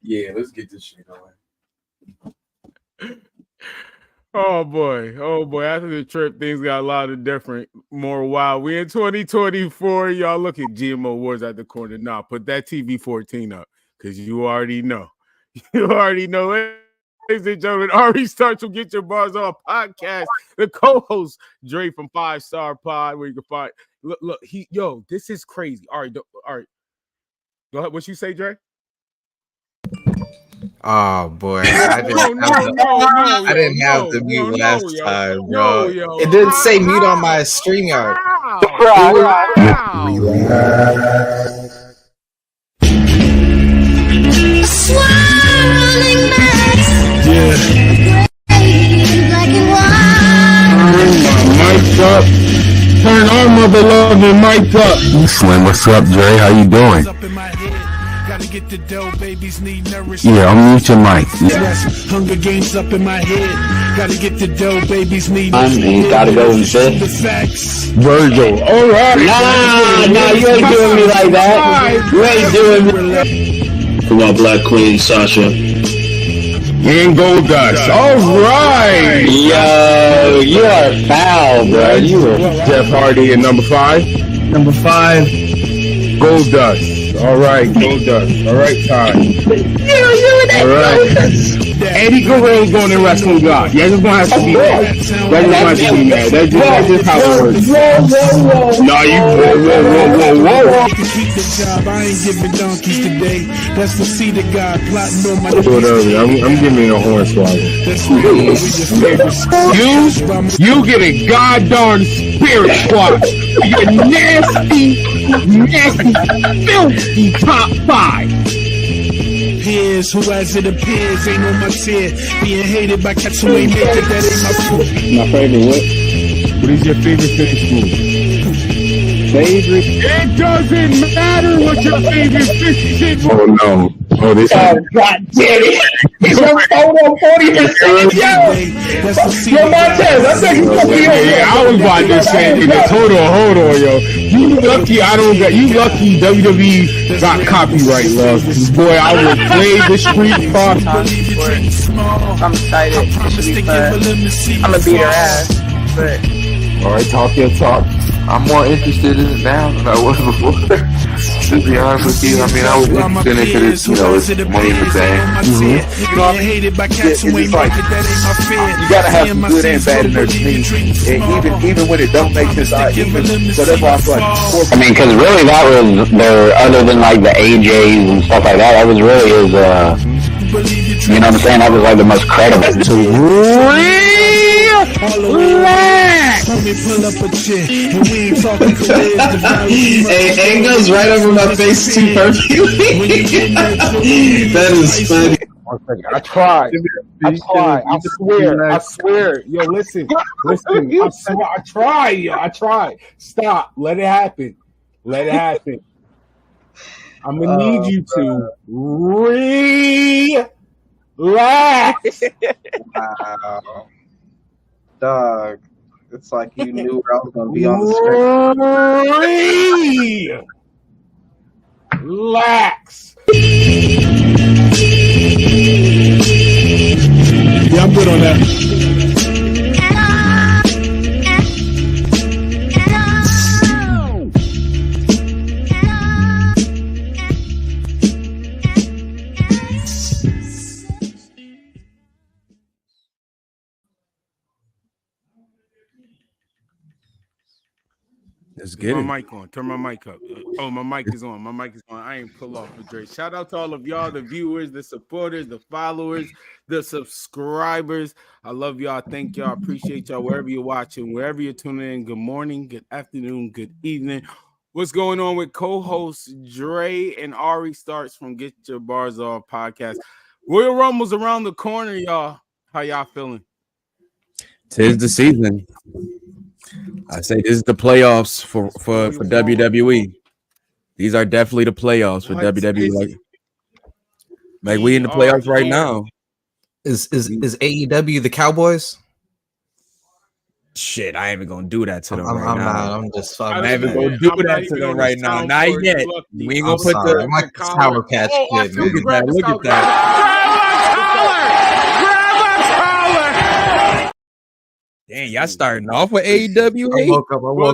Yeah, let's get this shit going. Oh boy. After the trip, things got a lot of different, more wild. We in 2024. Y'all look at GMO Wars at the corner. Nah, put that TV 14 up because you already know. You already know. Ladies and gentlemen, Arri Starks will Get Your Bars On podcast. The co-host, Dre from 5 Star Pod, where you can find. Look, this is crazy. All right, go ahead. What you say, Dre? Oh boy, I didn't have to mute last time, bro. It didn't say mute on my StreamYard. Mic's up. Turn our mother loving mic up. Slim, what's up, Dre? How you doing? Yeah, I'll mute your mic. Hunger Games up in my head. Gotta get the dough, babies need. You gotta go and sit. Virgil. All right. Nah, you ain't doing me like that. You ain't doing me. Come on, Black Queen, Sasha. And Gold Dust. All right. Yo, you are foul, bro. You were Jeff Hardy at number 5. number 5. Gold Dust. All right, Gold Dust. All right, time. All right. Eddie Guerrero's going to Wrestling God. You're just going to have to be mad. You're just going to have to be mad. That's just how it works. No, you whoa. Keep the job. I ain't giving donkeys today. That's the seed of God plotting on my. I'm giving you a horn swallow. You get a goddamn spirit squad. You nasty, filthy top 5. Peers who, as it appears, ain't on my tier. Being hated by cats who ain't make it, that ain't my fault. My favorite what? What is your favorite fish food? Favorite? It doesn't matter what your favorite fish is. Oh no. Oh, this God damn it. It's your photo 40%. Yo, Montez, I think it's gonna be I was about to say, hold on, yo. You lucky WWE got copyright laws. Boy, I would play the street box. I'm excited. It should be fun. I'm gonna beat her ass, but. All right, talk your talk. I'm more interested in it now than I was before. To be honest with you, I mean, I was interested in it because it's, it's money in the bank. You gotta have some good and bad in their team. And even when it don't make sense, so that's why I feel like. I mean, because really that was their, other than like the AJs and stuff like that was really his, you know what I'm saying? That was like the most credible. Hey, it goes right over my face too perfectly. That is funny. I tried. I swear. Yo, listen. I tried. Stop. Let it happen. I'm gonna need you to relax. Wow. Dog. It's like you knew where I was gonna be on the screen. Relax. Yeah, I'm good on that. Let's get my mic on. Turn my mic up. Oh, my mic is on. I ain't pull off for Dre. Shout out to all of y'all, the viewers, the supporters, the followers, the subscribers. I love y'all. Thank y'all. Appreciate y'all wherever you're watching, wherever you're tuning in. Good morning, good afternoon, good evening. What's going on with co-hosts Dre and Arri Starks from Get Your Bars Off podcast? Royal Rumble's around the corner, y'all. How y'all feeling? 'Tis the season. I say this is the playoffs for WWE. These are definitely the playoffs for WWE. Like we in the playoffs right now. Is AEW the Cowboys? Shit, I ain't even gonna do that to them I'm right now. not. I'm just. I'm not even gonna do that to them right now. Not yet. We ain't gonna put the like the Sour Patch Kid. Look at that. Look at that. Dang, y'all starting off with AEW. I woke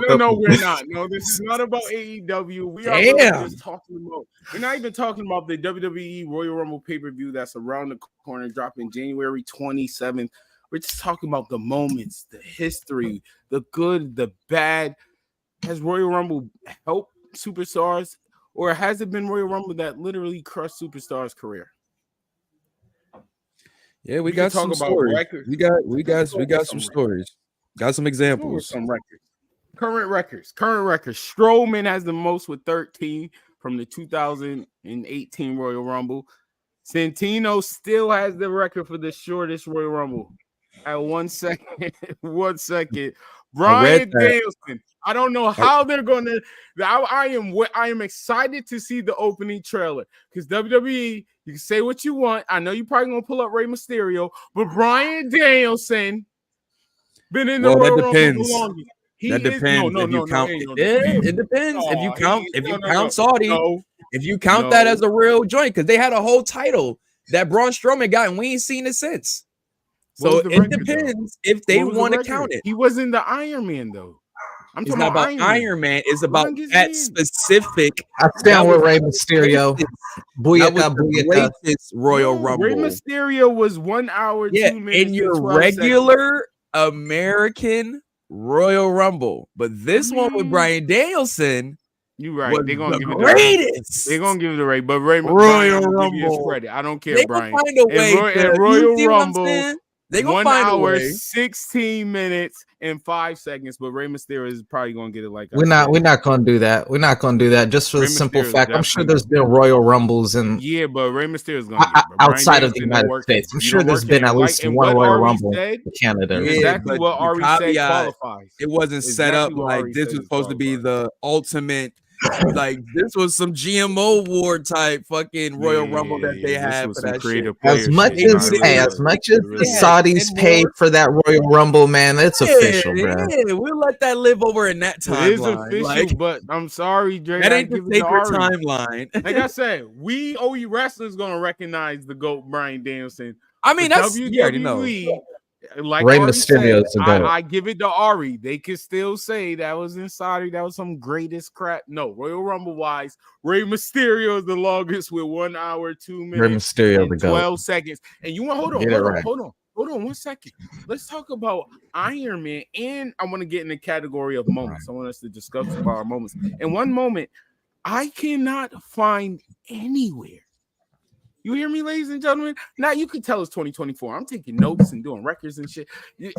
up. No, we're not. No, this is not about AEW. We are really just talking about. We're not even talking about the WWE Royal Rumble pay-per-view that's around the corner, dropping January 27th. We're just talking about the moments, the history, the good, the bad. Has Royal Rumble helped superstars, or has it been Royal Rumble that literally crushed superstars' career? Yeah, we got some stories. We got some stories. Got some examples. Some records. Current records. Strowman has the most with 13 from the 2018 Royal Rumble. Santino still has the record for the shortest Royal Rumble at 1 second. 1 second. Bryan Danielson. I don't know how they're going to. I am excited to see the opening trailer because WWE. You can say what you want. I know you're probably going to pull up Rey Mysterio, but Bryan Danielson been in the Royal Rumble for longest. That depends. If you count, it depends. If you count Saudi, if you count that as a real joint, because they had a whole title that Braun Strowman got, and we ain't seen it since. So it depends if they want to count it. He was in the Iron Man though. It's not about Iron Man. It's about that specific. I stand with Rey Mysterio. Greatest Royal Rumble. Rey Mysterio was 1 hour, 2 minutes. In your regular American Royal Rumble, but this one with Bryan Danielson. You're right. They're gonna give it greatest. They're gonna give it to Ray, but Royal Rumble credit. I don't care, they Brian. Find a way Royal Rumble. They gonna 1 find hour, a way. 16 minutes and 5 seconds, but Rey Mysterio is probably gonna get it like we're not gonna do that. We're not gonna do that just for the simple fact. I'm sure there's been Royal Rumbles and but Rey Mysterio is gonna get it. Outside of the United States. I'm sure there's been at least one Royal Rumble in Canada. Exactly what Arri said qualifies. It wasn't set up like this was supposed to be the ultimate. Like this was some GMO award type fucking Royal Rumble that they had for that shit. As much as the Saudis paid for that Royal Rumble, man, it's official, bro. Yeah, we'll let that live over in that timeline. It is official, but I'm sorry, Drake. That ain't the sacred timeline. Like I said, Oh We Wrasslin is gonna recognize the GOAT Bryan Danielson. I mean, that's you already know. Like Rey Mysterio is the GOAT. I give it to Arri. They could still say that was in Saudi. That was some greatest crap. No, Royal Rumble wise, Rey Mysterio is the longest with 1 hour, 2 minutes, Rey Mysterio the 12 seconds. And you want hold on 1 second. Let's talk about Iron Man, and I want to get in the category of moments. I want us to discuss about our moments. And one moment, I cannot find anywhere. You hear me, ladies and gentlemen? Now you can tell it's 2024. I'm taking notes and doing records and shit.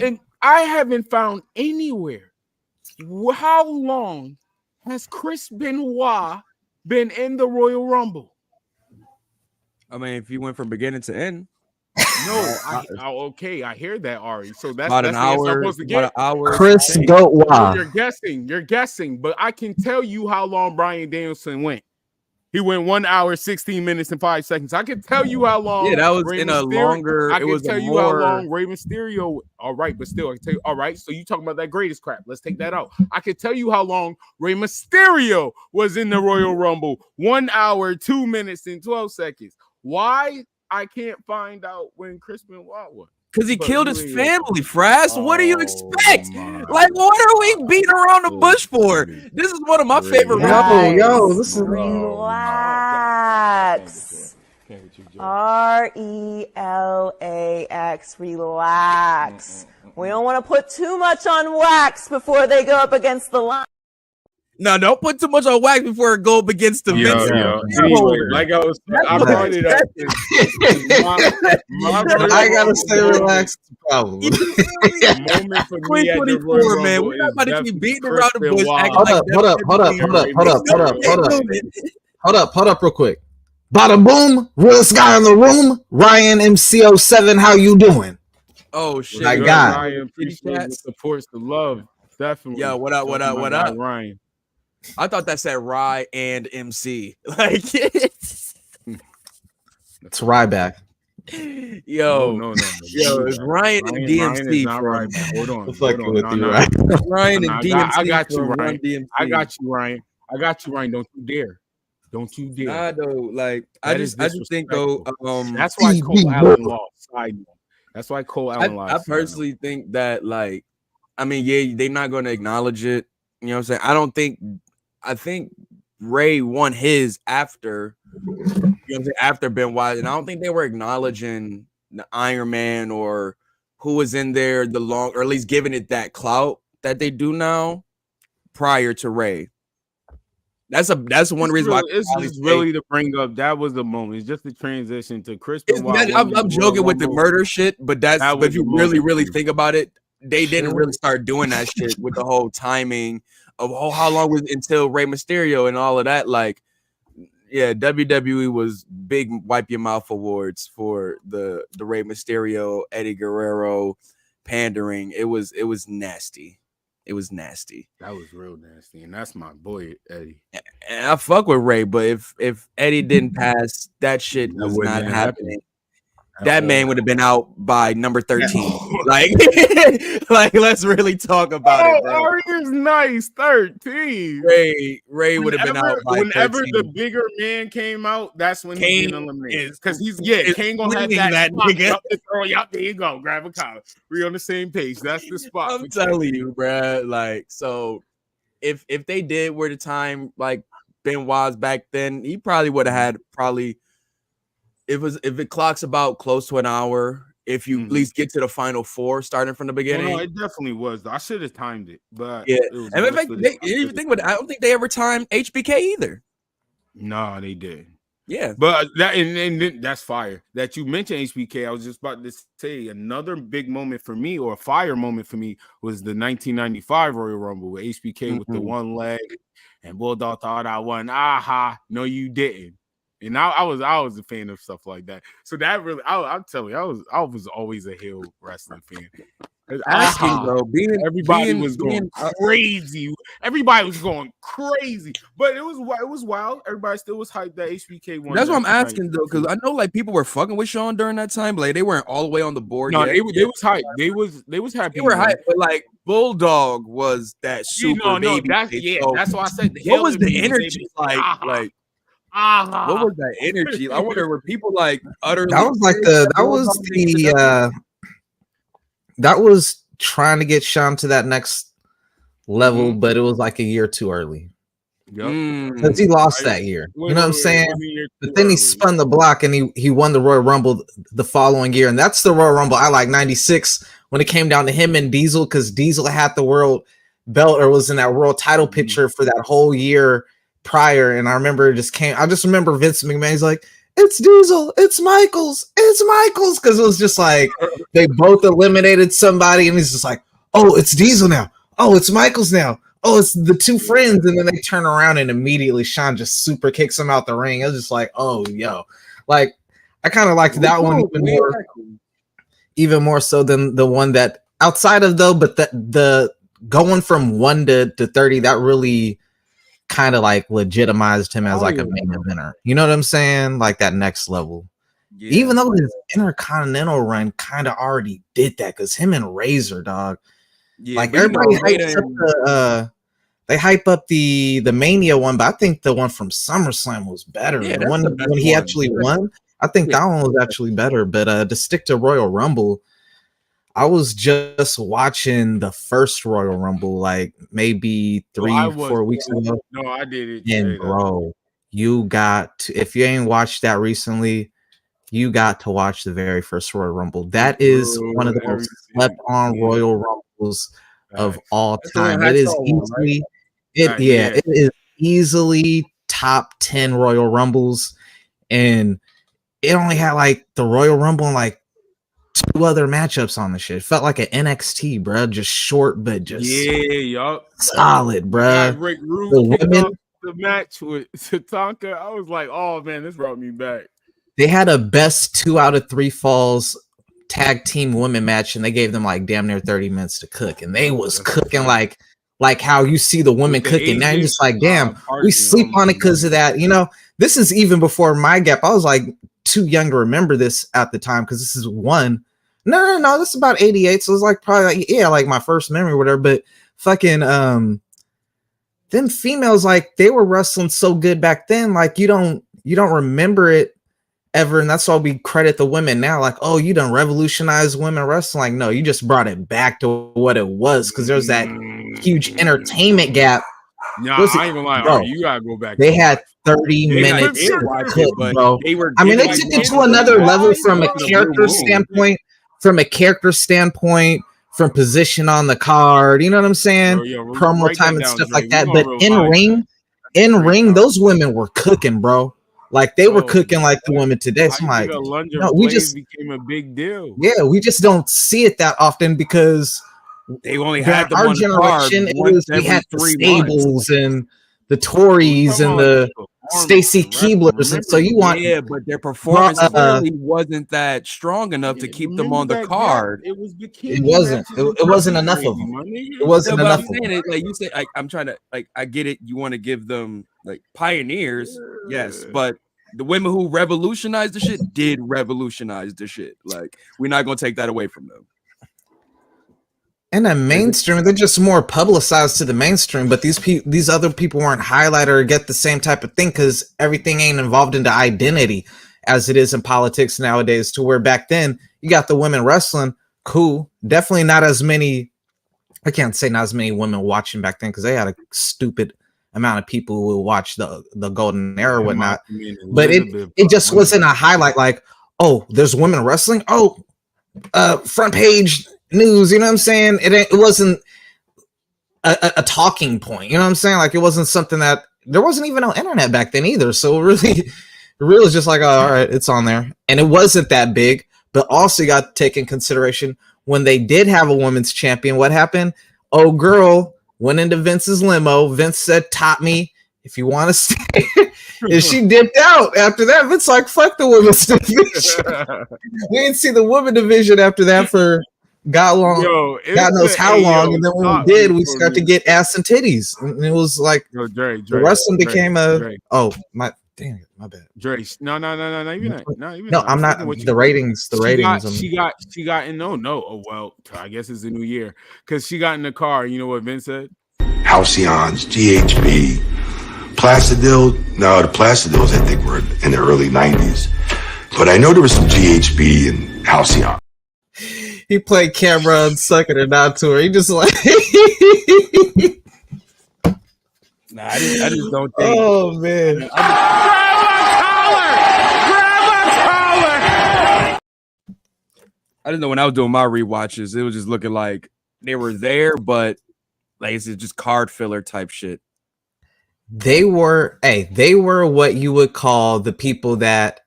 And I haven't found anywhere. How long has Chris Benoit been in the Royal Rumble? I mean, if you went from beginning to end. No, okay, I hear that, Arri. So that's about an hour. About an hour. Chris Benoit. You're guessing, but I can tell you how long Bryan Danielson went. He went 1 hour, 16 minutes, and 5 seconds. I can tell you how long. Yeah, that was in a longer. I can tell you how long Rey Mysterio. All right, but still, I can tell you. All right, so you talking about that greatest crap? Let's take that out. I can tell you how long Rey Mysterio was in the Royal Rumble. 1 hour, 2 minutes, and 12 seconds. Why? I can't find out when Chris Benoit was. Because he killed his family, Frass. What do you expect? Like, what are we beating around the bush for? This is one of my favorite. Yo, this is relax. RELAX. Relax. We don't want to put too much on wax before they go up against the line. No, don't put too much on wax before it go up against the Vince. Anyway, like I brought it up. I gotta stay relaxed. Problem. Moment for me at the Royal Rumble, man. We're not about to keep beating around the bush. Hold up, real quick. Bada boom, realest guy in the room, Ryan MCO7. How you doing? Oh shit, my God. Ryan, appreciate the supports, the love, definitely. Yo, what up, Ryan? I thought that said Rye and MC. Like it's Ryback. Yo, no. It's Ryan and DMC. Ryan is not right, man. Hold on. No. Ryan and DMC. I got you, from Ryan. DMC. I got you, Ryan. Don't you dare. Don't you dare. Nah, though, like I just think though, that's why Cole Allen lost. Side note. That's why Cole Allen lost. I personally think that, like, I mean, yeah, they're not going to acknowledge it. You know what I'm saying? I think Ray won his after, you know what I'm saying, after Benoit, and I don't think they were acknowledging the Iron Man or who was in there or at least giving it that clout that they do now prior to Ray. That's one reason why it's just really to bring up that was the moment. It's just the transition to Chris Benoit. I'm joking with the murder shit, but but if you really think about it, they didn't really start doing that shit with the whole timing of how long was until Rey Mysterio and all of that. Like, yeah, WWE was big wipe your mouth awards for the Rey Mysterio, Eddie Guerrero pandering. It was nasty. It was nasty. That was real nasty, and that's my boy Eddie. And I fuck with Ray, but if Eddie didn't pass, that shit was not happening. That man would have been out by number 13. like let's really talk about it, bro. Arri is nice. 13. Ray would have been out by whenever 13. the bigger man came out, that's when he's getting eliminated. Because Kane gonna have that nigga. Yup, there you go. Grab a collar. We're on the same page. That's the spot. I'm telling you, bro. Like, so if they were the time like Benoit's back then, he probably would have had if it clocks about close to an hour, if you at least get to the final four starting from the beginning. Well, no, it definitely was. I should have timed it, but yeah. And in fact, I don't think they ever timed HBK either. No, they did. Yeah, but and that's fire that you mentioned HBK. I was just about to say another big moment for me, or a fire moment for me, was the 1995 Royal Rumble with HBK with the one leg, and Bulldog thought I won. Aha, no, you didn't. And I was a fan of stuff like that. So that really, I'm telling you, I was always a heel wrestling fan. Asking, bro, everybody was going crazy. Everybody was going crazy, but it was wild. Everybody still was hyped that HBK won. That's what I'm asking though, because I know like people were fucking with Sean during that time, but like they weren't all the way on the board. No, yet. they was hyped. They was happy. They were hyped, but like Bulldog was that super baby. That's why I said. What was the energy like? Like. What was that energy? I wonder were people like utterly. That was trying to get Sean to that next level, but it was like a year too early. Because he lost that year. You know what I'm saying? But then he spun the block and he won the Royal Rumble the following year. And that's the Royal Rumble I like 96 when it came down to him and Diesel, because Diesel had the world belt or was in that world title picture for that whole year prior. And I remember I just remember Vince McMahon, he's like, it's Diesel, it's Michaels, because it was just like they both eliminated somebody, and he's just like, oh, it's Diesel now, oh, it's Michaels now, oh, it's the two friends, and then they turn around and immediately Sean just super kicks him out the ring. It was just like, oh, yo, like I kind of liked that one even more so than the one that outside of though, but the going from 1 to 30, that really kind of like legitimized him as like a main eventer. You know what I'm saying? Like that next level. Yeah. Even though his Intercontinental run kind of already did that, because him and Razor, dog. Yeah, like everybody they hype up the Mania one, but I think the one from SummerSlam was better. Yeah, the one when he actually won, I think that one was actually better. But to stick to Royal Rumble, I was just watching the first Royal Rumble like maybe 4 weeks ago. No, I did it. And bro, you got to, if you ain't watched that recently, you got to watch the very first Royal Rumble. That is one of the most slept on Royal Rumbles of all time. It is easily, it is easily top 10 Royal Rumbles, and it only had like the Royal Rumble and like 2 other matchups on the shit. It felt like an NXT, bro. Just short, but just solid, bro. Rick Rude the match with Tatanka. I was like, oh man, this brought me back. They had a best 2 out of 3 falls tag team women match, and they gave them like damn near 30 minutes to cook, and they was cooking like how you see the women cooking. Now you're just like, damn, we sleep on it because of that. You know, this is even before my gap. I was like too young to remember this at the time because this is one. No, this is about 88. So it's like probably like my first memory or whatever. But fucking then females, like they were wrestling so good back then, like you don't remember it ever, and that's why we credit the women now, like, oh, you done revolutionized women wrestling. Like, no, you just brought it back to what it was because there's that huge entertainment gap. No, I ain't gonna lie, bro, you gotta go back. They had 30 minutes to cook, bro. I mean, they took it to another level from a character standpoint, from position on the card, you know what I'm saying? Promo time and stuff like that. But in ring, those women were cooking, bro. Like they were cooking like the women today. So I'm like, no, we just became a big deal. Yeah, we just don't see it that often because they only had our generation. We had the Stables and the Tories and the Stacy Keeblers, and so you want but their performance really wasn't that strong enough to keep them on the card. It was It wasn't enough of them. It wasn't enough. Like you say, I'm trying to I get it. You want to give them like pioneers, yes, but the women who revolutionized the shit did revolutionize the shit. Like we're not gonna take that away from them. And the mainstream, they're just more publicized to the mainstream, but these other people weren't highlighted or get the same type of thing because everything ain't involved into identity as it is in politics nowadays. To where back then you got the women wrestling, cool, definitely not as many. I can't say not as many women watching back then because they had a stupid amount of people who would watch the golden era or whatnot. But it just wasn't a highlight. Like, oh, there's women wrestling. Oh, front page news, you know what I'm saying? It wasn't a talking point, you know what I'm saying? Like it wasn't something that there wasn't even no internet back then either. So it really was just like, oh, all right, it's on there. And it wasn't that big, but also you got to take in consideration when they did have a women's champion, what happened? Oh, girl went into Vince's limo. Vince said, top me if you want to stay. And she dipped out after that. Vince like, fuck the women's division. We didn't see the women division after that for God knows how long, and then when we did, we start to get ass and titties, and it was like Dre, the wrestling became my damn it, my bad. Dre, no, you're not. No, I'm not. The ratings. She got in. No. Oh well, I guess it's a new year because she got in the car. You know what Vince said? Halcyons, GHB, Placidil. No, the Placidils I think were in the early '90s, but I know there was some GHB and Halcyon. He played camera and sucking it out to her. He just like, nah, I just don't think. Oh man! Grab a collar! I didn't know when I was doing my rewatches, it was just looking like they were there, but like it's just card filler type shit. They were what you would call the people that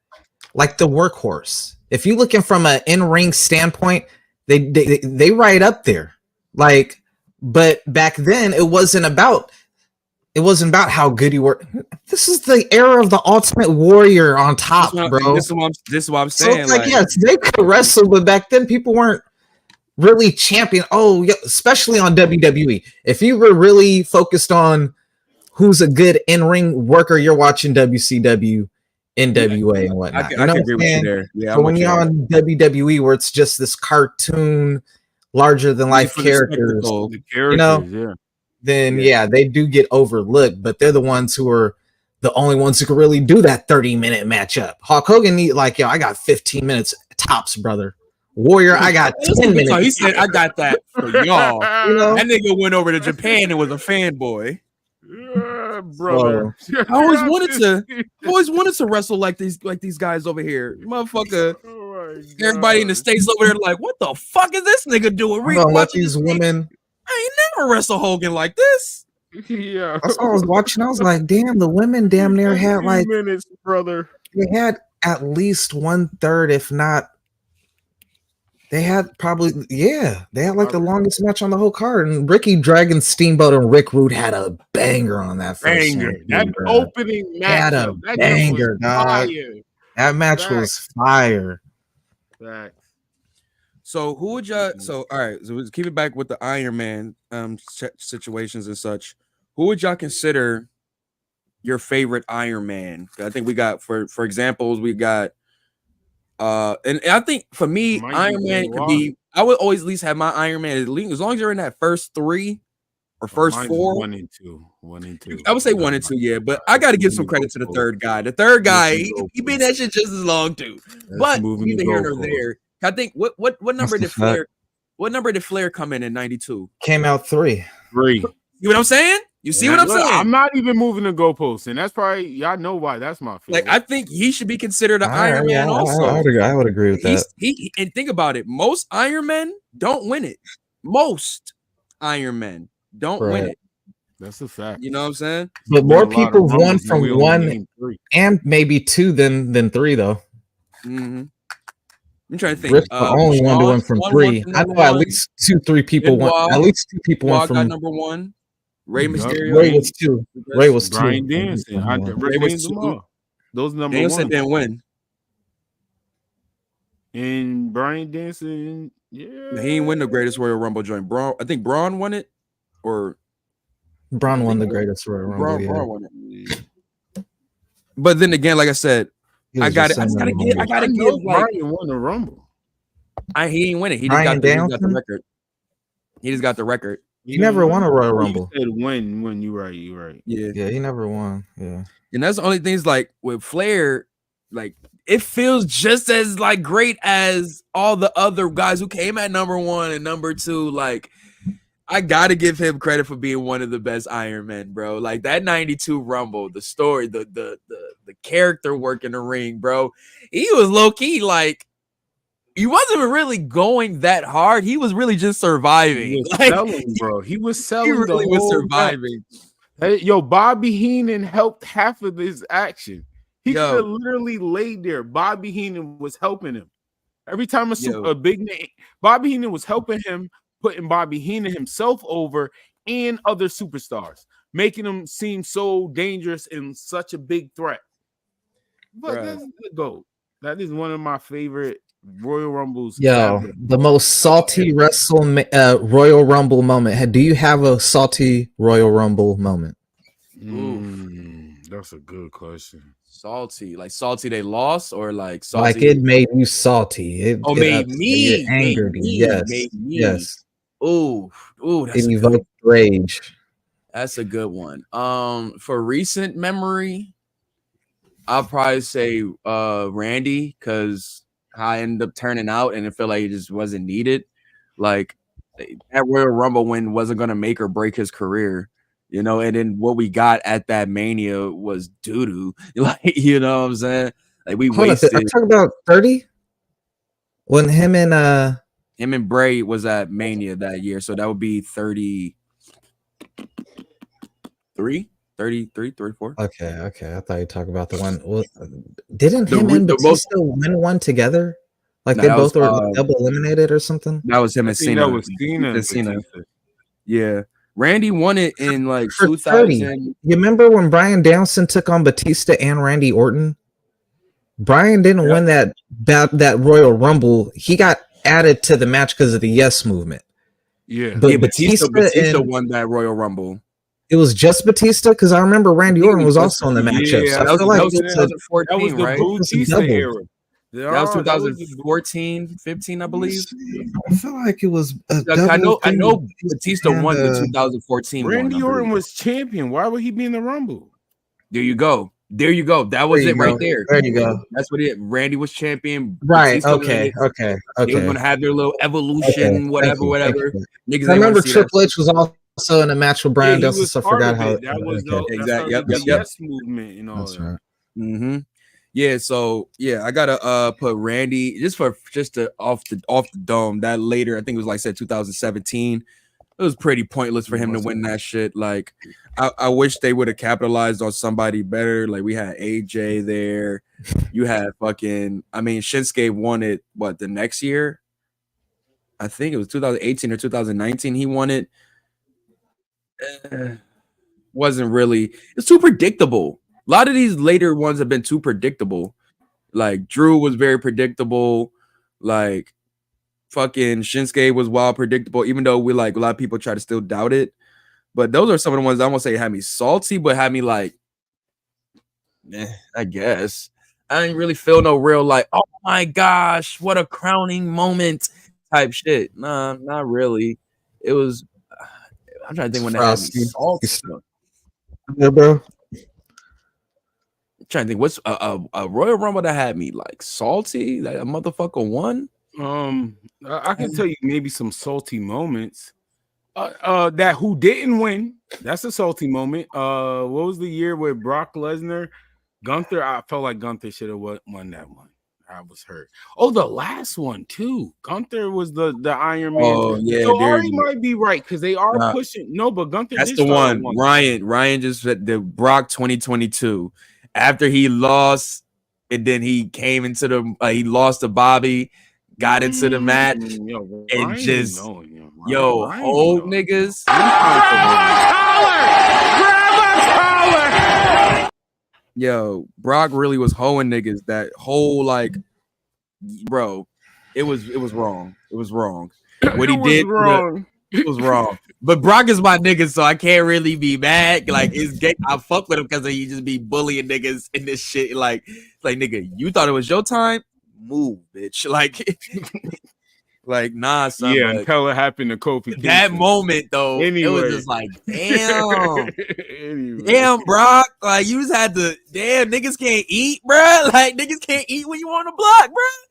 like the workhorse. If you're looking from an in-ring standpoint, they right up there. Like, but back then it wasn't about how good you were. This is the era of the Ultimate Warrior on top, bro. This is what I'm saying. So it's like, yes, they could wrestle, but back then people weren't really champion. Oh, yeah, especially on WWE. If you were really focused on who's a good in-ring worker, you're watching WCW, NWA, and whatnot. I can agree with you there. Yeah, but when you're on WWE, where it's just this cartoon, larger than life characters, you know, then they do get overlooked. But they're the ones who are the only ones who can really do that 30-minute matchup. Hulk Hogan need like, I got 15 minutes tops, brother. Warrior, I got 10 minutes. He said, I got that for y'all. You know, that nigga went over to Japan and was a fanboy. Brother, I always wanted to wrestle like these guys over here, motherfucker. Everybody in the States over there like, what the fuck is this nigga doing? Let these women. I ain't never wrestled Hogan like this. Yeah, that's what I was watching. I was like, damn, the women damn near had like minutes, brother. They had at least 1/3, if not. They had probably, they had like the longest match on the whole card. And Ricky Dragon Steamboat and Rick Rude had a banger on that first banger. That opening match had a banger, dog. That match was fire. So who would y'all? So all right, so let's keep it back with the Iron Man situations and such. Who would y'all consider your favorite Iron Man? I think we got for examples, we got And I think for me, Iron Man could be. I would always at least have my Iron Man as long as you're in that first 3 or first 4. 1 and 2. 1 and 2. I would say 1 and 2, yeah. But I got to give some credit to the third guy. The third guy, he been that shit just as long too. But neither here nor there. I think what number did Flair? What number did Flair come in 92? Came out 3. 3. You know what I'm saying? You see what I'm saying? I'm not even moving the goalposts, and that's probably y'all know why. That's my favorite. Like I think he should be considered an Iron Man. Also, I would agree with that. And think about it. Most Iron Men don't win it. Most Iron Men don't win it. That's a fact. You know what I'm saying? But more people won from 1 and maybe 2 than 3, though. Mm-hmm. I'm trying to think. Rick's the only one to win from 3. I know at least 2-3 people won. At least 2 people won from number 1. Rey Mysterio. Ray was 2. Ray was 2. Brian Danielson. Ray was 2. Those number Danielson 1. didn't win. And Brian Danielson, he didn't win the greatest Royal Rumble joint. I think Braun won it, or Braun won the greatest Royal Rumble. Braun won it. But then again, like I said, I gotta give. Brian won the Rumble. He didn't win it. He just got the record. He just got the record. He never won a Royal Rumble. You said when you right. Yeah, he never won. Yeah. And that's the only things like with Flair, like it feels just as like great as all the other guys who came at number 1 and number 2. Like, I gotta give him credit for being one of the best Iron Men, bro. Like that 92 Rumble, the story, the character work in the ring, bro. He was low key like he wasn't really going that hard. He was really just surviving. He was selling, bro. He was selling. He really was surviving. Hey, Bobby Heenan helped half of this action. He could have literally laid there. Bobby Heenan was helping him. Every time a big name, Bobby Heenan was helping him, putting Bobby Heenan himself over and other superstars, making him seem so dangerous and such a big threat. But that's the GOAT. That is one of my favorite Royal Rumbles. The most salty Royal Rumble moment. Do you have a salty Royal Rumble moment? That's a good question. Salty, like salty they lost, or like salty? Like it made you salty. It made me angered you. Yes. Oh, it evoked rage. That's a good one. For recent memory, I'll probably say Randy, because how I ended up turning out and it felt like it just wasn't needed. Like that Royal Rumble win wasn't gonna make or break his career, you know. And then what we got at that Mania was doo-doo. Like, you know what I'm saying? Like we wasted. I'm talking about 30 when him and Bray was at Mania that year, so that would be 33, 34. Okay. I thought you talked about the one. Well, didn't him and Batista win one together? Like they both were double eliminated or something? That was him and Cena. That was Cena. Yeah. Randy won it in like 2000. 30. You remember when Bryan Danielson took on Batista and Randy Orton? Bryan didn't win that Royal Rumble. He got added to the match because of the Yes movement. Yeah. But Batista won that Royal Rumble. It was just Batista, because I remember Randy Orton was also in the matchup. Yeah, so that was 2014, right? Batista era. That was 2014, 15, I believe. I feel like it was. I know Batista won the 2014. Randy Orton was champion. Why would he be in the Rumble? There you go. That was it right there. There you go. That's what it. Randy was champion. Right. Batista Okay. They were gonna have their little evolution, whatever. Niggas, I remember Triple H was also in a match with Bryan Danielson, so I forgot how that was exactly. Yep. Yes movement and all that's that. Right. Mm-hmm. Yeah, so I gotta put Randy just off the dome. That later, I think it was like I said 2017. It was pretty pointless for him to win that shit. Like, I wish they would have capitalized on somebody better. Like we had AJ there. You had Shinsuke won it the next year. I think it was 2018 or 2019. He won it. Wasn't really. It's too predictable. A lot of these later ones have been too predictable. Like Drew was very predictable. Like fucking Shinsuke was wild predictable, even though a lot of people try to still doubt it. But those are some of the ones I won't say had me salty, but had me like, I guess. I didn't really feel no real like, oh my gosh, what a crowning moment type shit. Nah, not really. It was. I'm trying to think when that had me salty. Yeah, bro. I'm trying to think what's a Royal Rumble that had me like salty. That a motherfucker won. I can tell you maybe some salty moments. That who didn't win. That's a salty moment. What was the year with Brock Lesnar? Gunther, I felt like Gunther should have won that one. I was hurt. Oh, the last one too. Gunther was the Iron Man. Oh yeah, so Arri might be right because they are pushing. No, but Gunther. That's the one. Ryan just said the Brock 2022. After he lost, and then he came into the. He lost to Bobby, got into the match, and just hold niggas. Yo, Brock really was hoeing niggas that whole like, bro, it was wrong. It was wrong. What he did wrong. It was wrong. But Brock is my nigga, so I can't really be mad. Like it's gay. I fuck with him because he just be bullying niggas in this shit. Like nigga, you thought it was your time? Move, bitch. Like nah, son. Yeah, until it happened to Kofi. That moment though, it was just like, damn, damn, Brock. Like you just had to, damn, niggas can't eat, bruh. Like niggas can't eat when you on the block, bruh.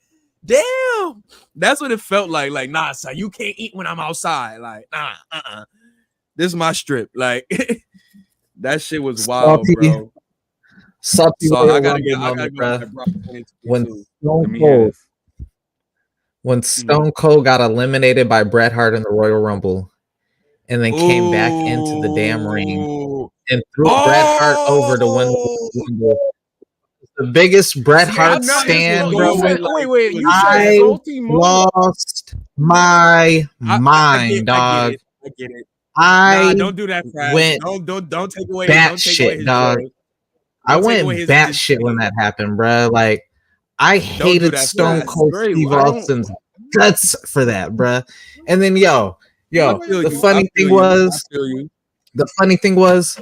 Damn, that's what it felt like. Like nah, son, you can't eat when I'm outside. Like nah, this is my strip. Like that shit was wild, bro. Salty. So I gotta go. When Stone Cold got eliminated by Bret Hart in the Royal Rumble and then came back into the damn ring and threw Bret Hart over to win the Rumble. The biggest Bret Hart stand, bro. Wait. You I lost my mind, dog. I get it. I don't do that. Went don't take away. Bat shit, dog. I went bat shit when that happened, bro. Like I hated Stone Cold Steve Austin's guts for that, bro. And then the funny thing was,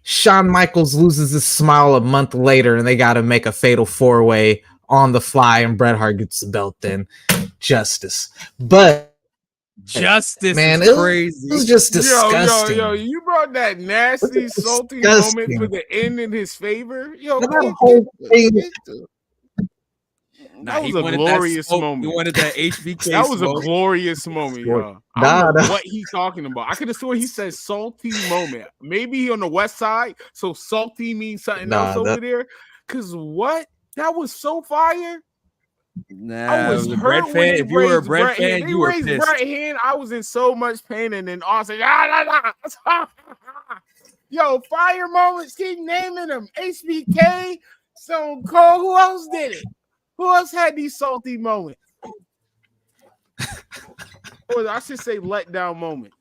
Shawn Michaels loses his smile a month later, and they got to make a fatal 4-way on the fly, and Bret Hart gets the belt. Then justice, but justice, man, is crazy. It was just disgusting. Yo, you brought that nasty, salty moment for the end in his favor. Yo, that whole thing. That was a glorious moment. You wanted that HBK. That was a glorious moment, y'all. I don't know what he's talking about. I could have sworn he said salty moment. Maybe he on the west side, so salty means something else over there. Cause what? That was so fire. I was hurt fan. If you were a Bret fan, you were pissed. Bret hand. I was in so much pain, and then Austin. Yo, fire moments. Keep naming them. HBK, Stone Cold. Who else did it? Who else had these salty moments? Or I should say letdown moment.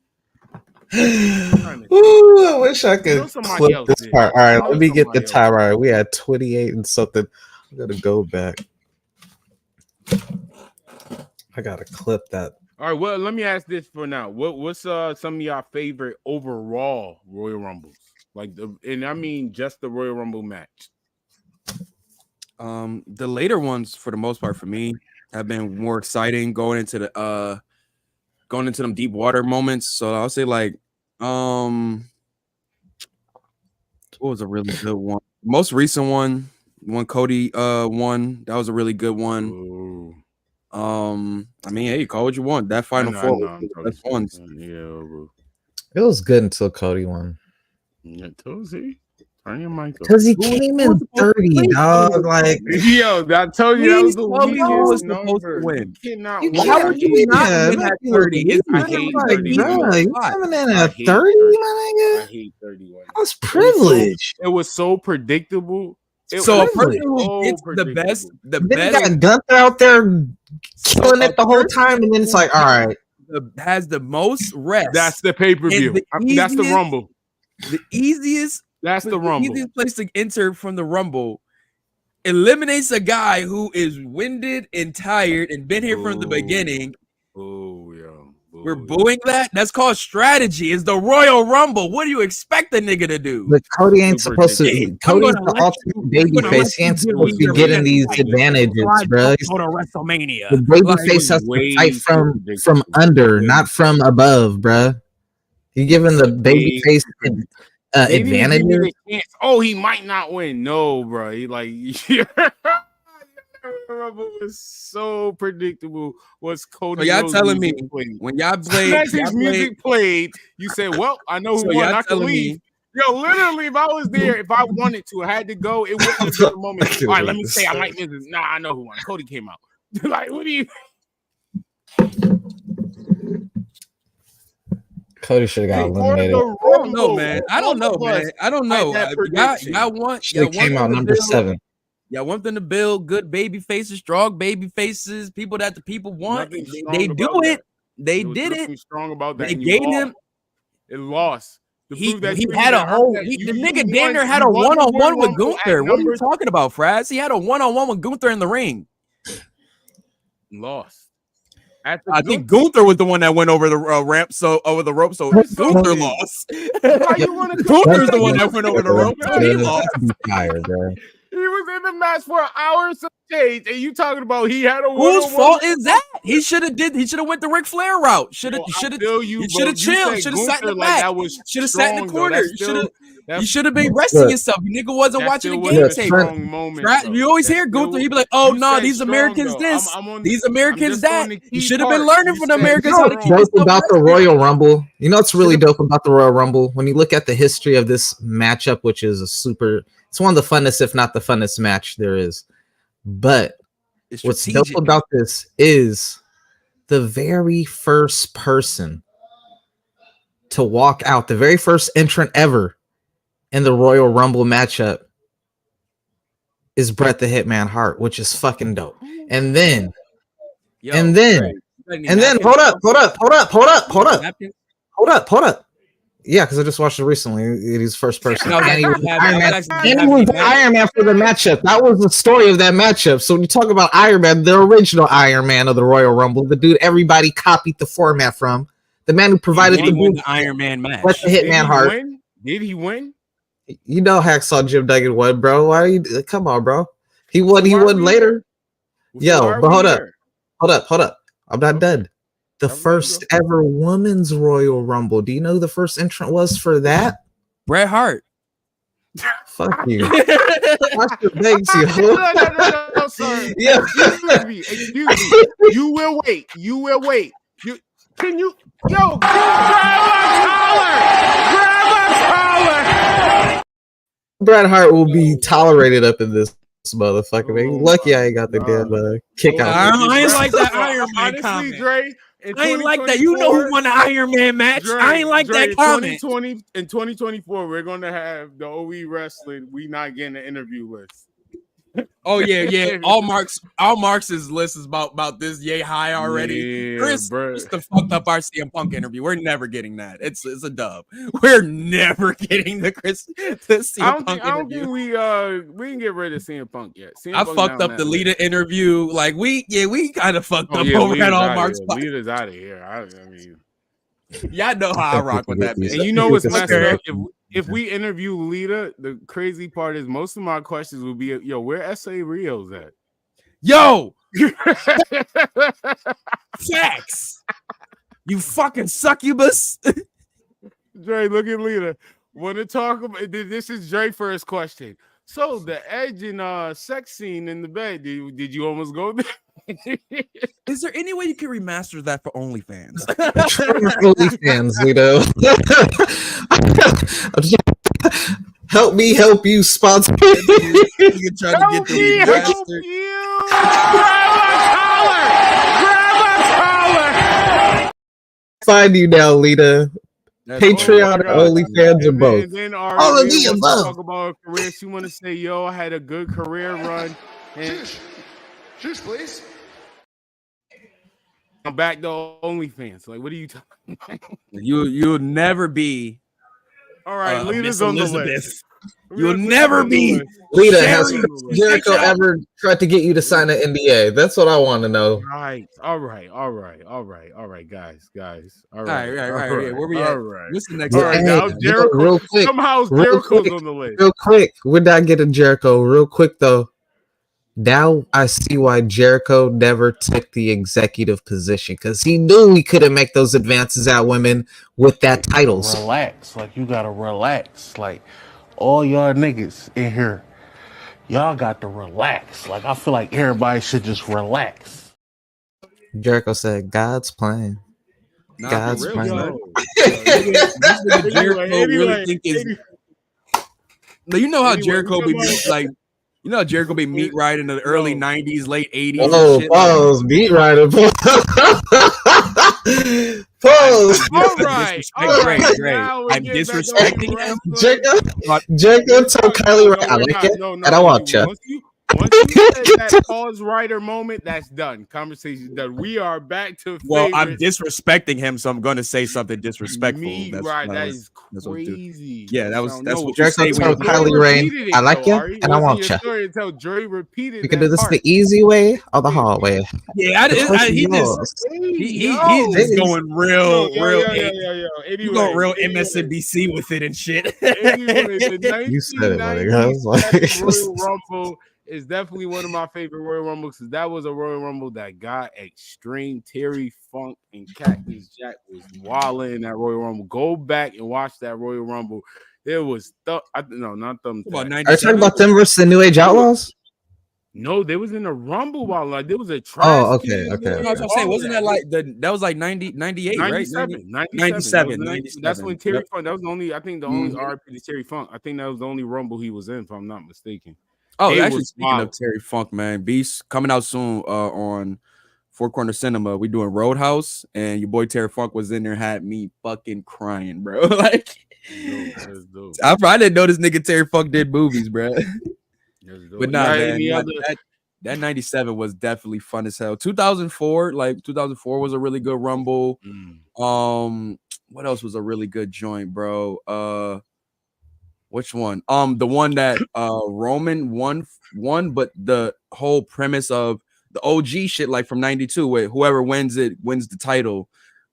Ooh, I wish I could clip this part. All right, let me get the time. All right, we had 28 and something. I'm gonna go back. I gotta clip that. All right, well, let me ask this for now. What's some of y'all favorite overall Royal Rumbles? And I mean just the Royal Rumble match. The later ones, for the most part, for me, have been more exciting going into them deep water moments. So I'll say what was a really good one? Most recent one when Cody won, that was a really good one. Ooh. I mean, hey, call what you want. That final four, that's fun. Yeah, it was good until Cody won. Yeah, Tozy. Turn your mic up. Because he came in 30, dog. Like, yo, I told you that was the weakest number. Win. How would you not win at 30? I hate 30. You coming in at 30, my nigga? I hate 31. That was privilege. It was so predictable. So a person who gets the best. Then you got Gunther out there killing it the whole time, and then it's like, all right. Has the most rest. That's the pay-per-view. That's the Rumble. The easiest. That's the Rumble. Easiest place to enter from the Rumble eliminates a guy who is winded and tired and been here from the beginning. Oh, yeah. We're booing that? That's called strategy. It's the Royal Rumble. What do you expect the nigga to do? But Cody ain't supposed to. Cody's the ultimate babyface. He ain't supposed to be getting these advantages, bro. Go to WrestleMania. The babyface has to fight from under, not from above, bro. You giving the babyface advantages? Oh, he might not win. No, bro. He like Rumble was so predictable. What's Cody? So y'all telling me when y'all played, music played, you said, "Well, I know who won. I can leave." Yo, literally, if I was there, if I wanted to, I had to go. It wouldn't have been a moment. All right, let me say I might miss this. Nah, I know who won. Cody came out. Like, what do you? Cody should have got eliminated. I don't know, man. I don't know. Y'all want came out number 7. Y'all want them to build good baby faces, strong baby faces, people that the people want. They do it. They did it. Strong about that. They gave him. It lost. He had a whole. The nigga Danner had a one-on-one with Gunther. What are you talking about, Frass? He had a one-on-one with Gunther in the ring. Lost. I think Gunther was the one that went over the ramp, so over the rope. So Gunther lost. Gunther's the one that went over the rope. So he lost. He was in the match for an hour and some change, and you talking about he had a whose fault is that? He should have went the Ric Flair route. Should have chilled. Should have sat in the back. Should have sat in the corner. You should have been resting yourself. You nigga wasn't watching the game tape. You always hear Gunther. He be like, "Oh no, these Americans this, these Americans that." You should have been learning from the Americans how to keep dope about the Royal Rumble. You know what's really dope about the Royal Rumble? When you look at the history of this matchup, which is it's one of the funnest, if not the funnest match there is. But what's dope about this is the very first person to walk out, the very first entrant ever in the Royal Rumble matchup is Bret the Hitman Hart, which is fucking dope. And then hold up. Yeah, because I just watched it recently. He's first person. And he was Iron Man for the matchup. That was the story of that matchup. So when you talk about Iron Man, the original Iron Man of the Royal Rumble, the dude everybody copied the format from, the man who provided the Iron Man match. Let the Hitman Hart. Did he win? You know Hacksaw Jim Duggan won, bro. Why are you? Come on, bro. He won later. Yo, but hold up. I'm not done. The first ever women's Royal Rumble. Do you know who the first entrant was for that? Bret Hart. Fuck you. Watch your legs, yo. No, sorry. Yeah. Excuse me. You will wait. Can you? Yo, grab a collar. Bret Hart will be tolerated up in this motherfucker. Man. Lucky I ain't got the damn kick out. I ain't like that Iron Man comment. Dre, I ain't like that. You know who won the Iron Man match. Dre, I ain't like that comment. In 2024, we're going to have the Oh We Wrasslin. We not getting an interview list. Oh yeah. All Marx's list is about this yay high already. Yeah, Chris just the fucked up our CM Punk interview. We're never getting that. It's a dub. We're never getting the CM Punk interview. Think we can get rid of CM Punk yet. I fucked up the Lita interview. Like we kind of fucked up over at All Marx. Lita's out of here. I mean, y'all know how I rock with that bitch. And you know what's messed up? If we interview Lita, the crazy part is most of my questions will be, yo, where S.A. Rio's at? Yo! Facts! You fucking succubus! Dre, look at Lita. Want to talk about this? Is Dre's first question. So the edge and sex scene in the bed, did you almost go there? Is there any way you can remaster that for OnlyFans? OnlyFans, Lito. Help me help you, sponsor. You try to get the help you. Grab a collar. Find you now, Lita. Patreon or OnlyFans or both. Then all of the above. Talk about her career. She want to say, "Yo, I had a good career run." Shush, please. I'm back to OnlyFans. Like, what are you talking about? You'll never be. All right, Lita's on the list. You'll never be. Lita, has Jericho ever tried to get you to sign an NDA? That's what I want to know. Right. All right, guys. All right. Where we at? What's the next? All right, now Jericho. Real quick. Somehow Jericho's on the list. Real quick. We're not getting Jericho. Real quick though. Now I see why Jericho never took the executive position, because he knew he couldn't make those advances at women with that title. Relax, like you gotta relax. Like all y'all niggas in here, y'all got to relax. Like I feel like everybody should just relax. Jericho said, "God's plan." God's plan. You know how Jericho be like. You know, Jericho be meat riding in the early 90s, late 80s. Oh, pause, meat rider. Pause. All right. Great. I'm disrespecting him. Jericho told Kylie Ray, I like it, and I want you. Once you said that pause writer moment, that's done. Conversation done. We are back to Well, I'm disrespecting him, so I'm going to say something disrespectful. That is crazy. Yeah, that's what Jericho told Kylie Ray, I like you, and I want you. We can do this the easy way or the hard way. Yeah, he's going real. He's going real MSNBC with it and shit. You said it, buddy. Royal Rumble is definitely one of my favorite Royal Rumbles, because that was a Royal Rumble that got extreme. Terry Funk and Cactus Jack was wilding in that Royal Rumble. Go back and watch that Royal Rumble. There was not Thumbtack. Are you talking about them versus the New Age Outlaws? No, they was in a Rumble while like there was a trash. Oh, okay. Wasn't that like that was like 98, 97, right? 97. That's when Terry Funk. That was the only. I think the only RP to Terry Funk. I think that was the only Rumble he was in, if I'm not mistaken. Oh, actually, speaking of Terry Funk, man, Beast coming out soon on Four Corner Cinema. We doing Roadhouse, and your boy Terry Funk was in there, had me fucking crying, bro. Like, I didn't know this nigga Terry Funk did movies, bro. But nah, man, that 97 was definitely fun as hell. 2004 was a really good Rumble. What else was a really good joint, bro? Which one? The one that Roman won, but the whole premise of the OG shit, like from 92, where whoever wins it wins the title.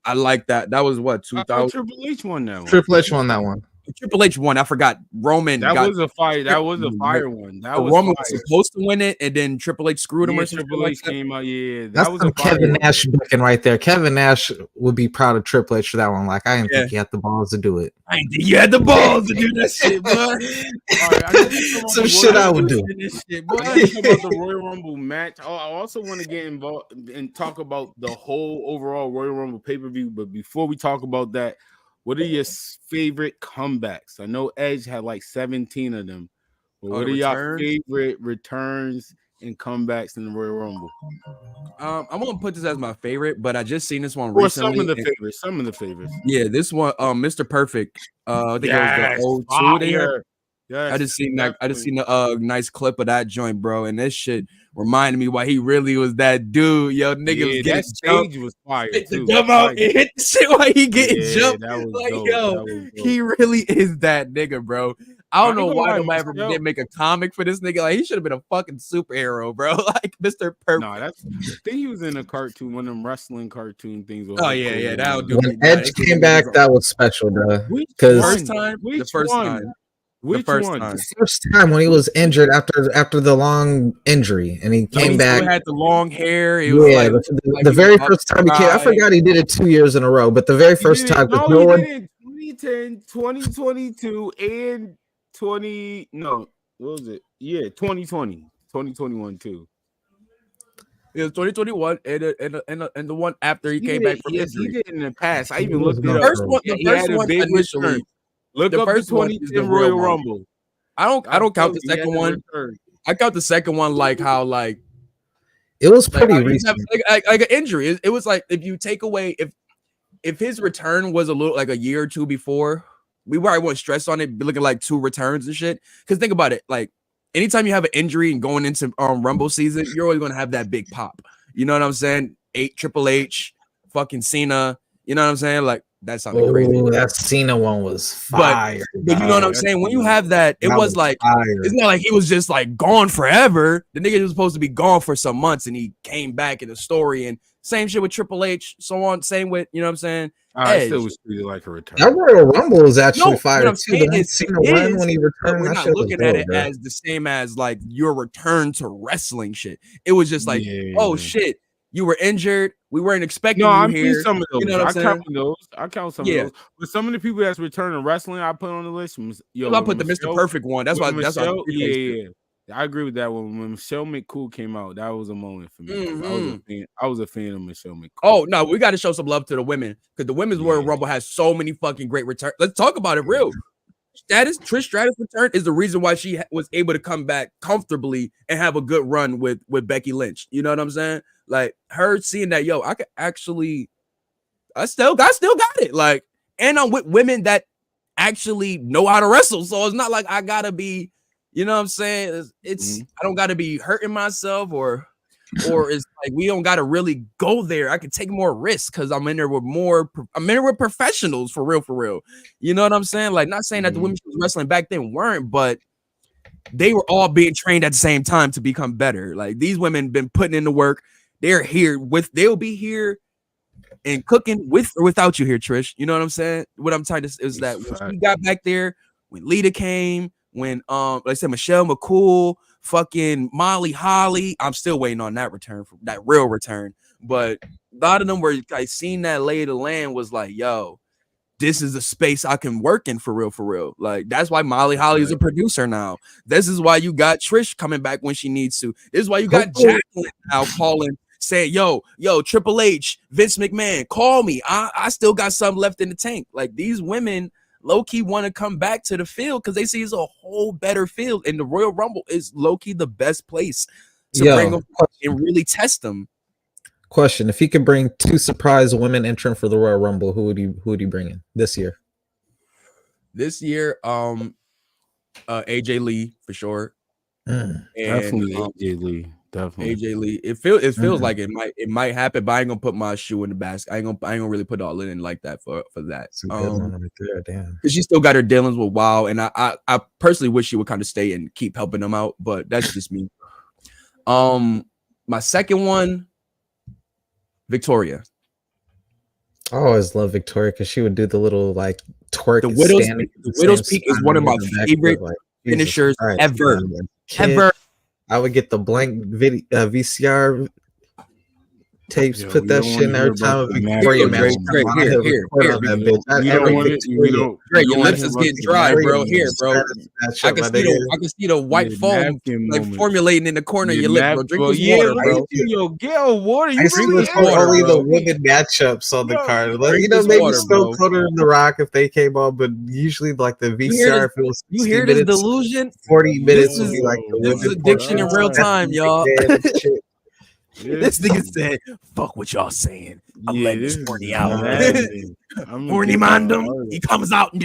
I like that. That was what 2000. Triple H won that one. Triple H won that one. Triple H won. I forgot. Roman. That was a fire. That was a fire one. That was Roman was supposed to win it, and then Triple H screwed him. Or Triple H came out. Yeah, that's was a Kevin Nash booking right there. Kevin Nash would be proud of Triple H for that one. Like, I didn't think he had the balls to do it. I didn't think you had the balls to do that shit, bro. Some shit I would do. About the Royal Rumble match. I also want to get involved and talk about the whole overall Royal Rumble pay-per-view. But before we talk about that, what are your favorite comebacks? I know Edge had like 17 of them. But what are your favorite returns and comebacks in the Royal Rumble? I'm gonna put this as my favorite, but I just seen this one recently. Some of the favorites. Yeah, this one, Mr. Perfect. I think it was the 02 there. Yes, I just seen that. I just seen a nice clip of that joint, bro, and this shit reminded me why he really was that dude. Yo, niggas that stage was fire too. Come out and hit the shit while he getting jumped. Like, yo, he really is that nigga, bro. I don't know why nobody ever didn't make a comic for this nigga. Like, he should have been a fucking superhero, bro. Like Mr. Perfect. No, I think he was in a cartoon, one of them wrestling cartoon things. Oh yeah, that would do. When Edge came back, that was special, bro. Because the first time. The first time when he was injured after the long injury, and he came back. He had the long hair. It was the very first time he came. I forgot he did it 2 years in a row, but the very first time. No, he did it 2010, 2022, and 20. No, what was it? Yeah, 2020, 2021 too. It was 2021, and the one after he came back from injury. He did it in the past. I even looked at the first one. The first one initially. Look up the 2010 Royal Rumble. I don't count the second one. I count the second one like how like it was pretty recent. Like an injury. It was like if you take away if his return was a little like a year or two before, we probably wouldn't stress on it looking like 2 returns and shit. Because think about it, like anytime you have an injury and going into Rumble season, you're always gonna have that big pop. You know what I'm saying? Triple H, fucking Cena. You know what I'm saying? Like. That sounded crazy. That Cena one was fire. But you know what I'm saying? When you have that, it was like fire. It's not like he was just like gone forever. The nigga was supposed to be gone for some months, and he came back in the story. And same shit with Triple H, so on. Same with, you know what I'm saying? I still was treated like a return. That Royal Rumble is actually fire. What I'm saying is, Cena won when he returned. We're not looking at it as the same as like your return to wrestling shit. It was just like, oh shit, you were injured. We weren't expecting you here. Seen some of those. You know what I'm saying? I count some of those. But some of the people that's returning wrestling, I put on the list. I put the Mr. Perfect one. That's why. Yeah. I agree with that one. When Michelle McCool came out, that was a moment for me. I was a fan of Michelle McCool. Oh no, we got to show some love to the women because the women's Royal Rumble has so many fucking great returns. Let's talk about it real. Trish Stratus' return is the reason why she was able to come back comfortably and have a good run with Becky Lynch. You know what I'm saying? Like her seeing that, I could actually, I still got it. Like, and I'm with women that actually know how to wrestle, so it's not like I gotta be. You know what I'm saying? It's I don't got to be hurting myself or it's like we don't got to really go there. I can take more risks because I'm in there with professionals for real. You know what I'm saying? Like, not saying that the women she was wrestling back then weren't, but they were all being trained at the same time to become better. Like, these women been putting in the work. They'll be here and cooking with or without you here, Trish. You know what I'm saying? What I'm trying to say is that when she got back there, when Lita came, when like I said, Michelle McCool, fucking Molly Holly, I'm still waiting on that return, for that real return. But a lot of them were I seen that lay of the land was like, yo, this is a space I can work in for real. Like, that's why Molly Holly is a producer now. This is why you got Trish coming back when she needs to. This is why you got Jacqueline now calling, saying, yo, Triple H, Vince McMahon, call me. I still got something left in the tank. Like, these women low-key want to come back to the field because they see it's a whole better field, and the Royal Rumble is low-key the best place to bring them and really test them. Question: if he could bring 2 surprise women entrant for the Royal Rumble, who would he bring in this year? This year, AJ Lee for sure. And, definitely AJ Lee. Definitely AJ Lee. It feels like it might happen, but I ain't gonna put my shoe in the basket. I ain't gonna really put all in like that for that. Because she still got her dealings with WoW, and I personally wish she would kind of stay and keep helping them out, but that's just me. My second one, Victoria. I always love Victoria because she would do the little like twerk. The Widow's Peak is one of my favorite finishers ever. I would get the blank VCR tapes, put that shit in every time. Victoria match. Your lips is getting dry, bro. Here, bro. I can see the white foam like formulating in the corner of your lip, bro. Drink this water, bro. Yo, get water. I see only the women matchups on the card. Like, maybe Stone Cold and The Rock if they came on, but usually like the VCR feels. You hear this delusion? 40 minutes would be like this is addiction in real time, y'all. This nigga said, "Fuck what y'all saying. I'm letting this horny out. Horny mandem. He comes out and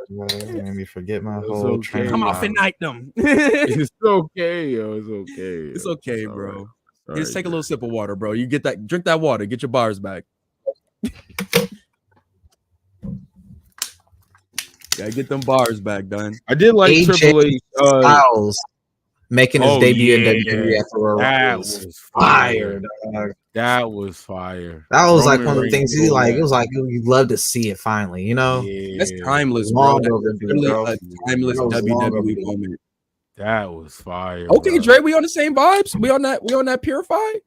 made me forget my whole train. Come off and night them. It's okay, yo. It's okay. It's okay, bro. Just take a little sip of water, bro. You get that. Drink that water. Get your bars back. Gotta get them bars back, done. I did like Triple H Styles making his debut in WWE after that was fire, dog. That was fire. That was like one of the things he like. It was like you'd love to see it finally, you know. That's timeless, bro. That's really a timeless WWE moment. That was fire. Okay, Dre, we on the same vibes. We on that purified.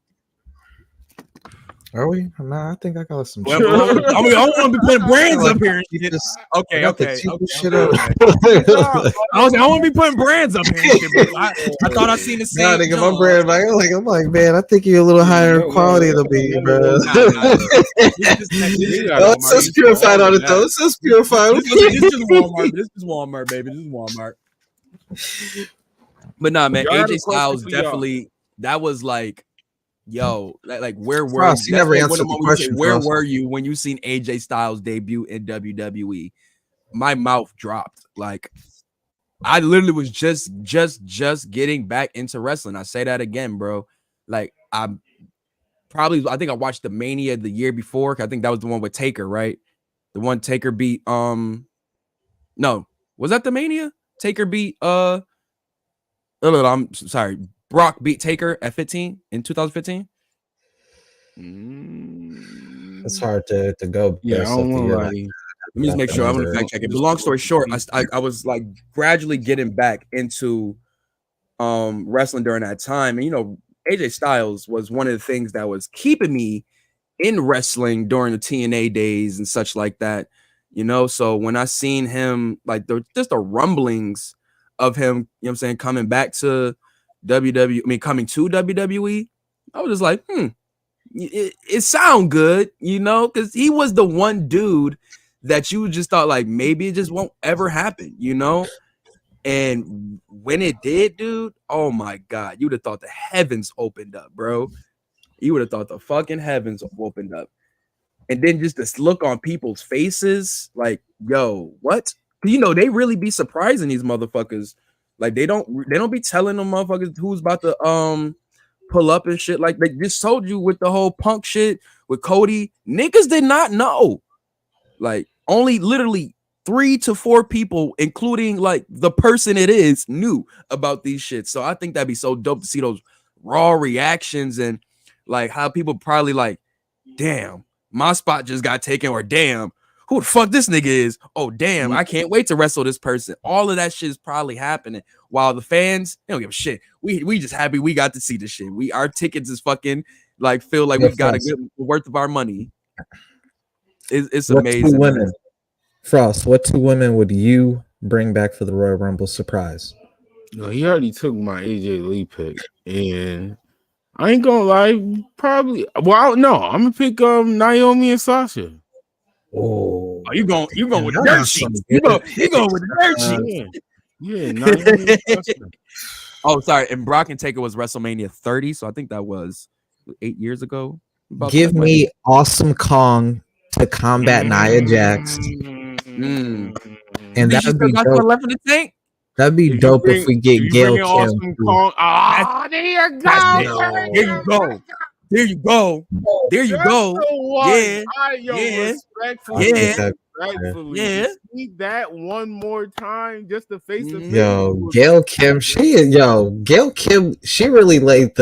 Are we? Nah, I think I got some. I don't want to be putting brands up here. Okay. I don't want to be putting brands up here. I thought I seen the same. Nah, nigga, my brand, I'm like, man, I think you're a little higher quality than me, bro. It says purified on it though. It says purified. This is Walmart. This is Walmart, baby. This is Walmart. But nah, man, AJ Styles definitely. That was like. Yo, like where were you? Never answered the question. Where were you when you seen AJ Styles debut in WWE? My mouth dropped. Like, I literally was just getting back into wrestling. I say that again, bro. Like, I think I watched the Mania the year before. I think that was the one with Taker, right? The one Taker beat no, was that the Mania? Taker beat I'm sorry. Brock beat Taker at 15 in 2015. It's hard to go. Yeah, I don't want to lie. Let me just make sure. I'm gonna fact check it. But long story short, I was like gradually getting back into wrestling during that time, and you know, AJ Styles was one of the things that was keeping me in wrestling during the TNA days and such like that. You know, so when I seen him, like just the rumblings of him, you know what I'm saying, coming back to coming to WWE, I was just like, it sound good, you know, because he was the one dude that you just thought like maybe it just won't ever happen, you know. And when it did, dude, oh my God, you would have thought the heavens opened up, bro. You would have thought the fucking heavens opened up. And then just this look on people's faces, like, yo, what? You know, they really be surprising these motherfuckers. Like, they don't be telling them motherfuckers who's about to pull up and shit. Like, they just told you with the whole Punk shit with Cody, niggas did not know. Like, only literally 3 to 4 people, including like the person it is, knew about these shit. So I think that'd be so dope to see those raw reactions and like how people probably like, damn, my spot just got taken, or damn, who the fuck this nigga is? Oh, damn, I can't wait to wrestle this person. All of that shit is probably happening while the fans, they don't give a shit. We just happy we got to see this shit. Our tickets is fucking like feel like we got a good worth of our money. It's amazing. Women, Frost, what 2 women would you bring back for the Royal Rumble surprise? No, he already took my AJ Lee pick, and I ain't gonna lie, probably. Well, no, I'm gonna pick Naomi and Sasha. Oh, you going with the dirt sheets? You going with the dirt sheets? Yeah, Naomi and Sasha. Oh, sorry, and Brock and Taker was WrestleMania 30, so I think that was 8 years ago. Give me Awesome Kong to combat Nia Jax. And that would be dope. Left in the tank? That'd be dope if we get Gail Kim. Awesome Kong. There you go. There you go. There you go. Yeah. Respectfully. See that one more time just to face the Yo, Gail Kim. Gail Kim. She really laid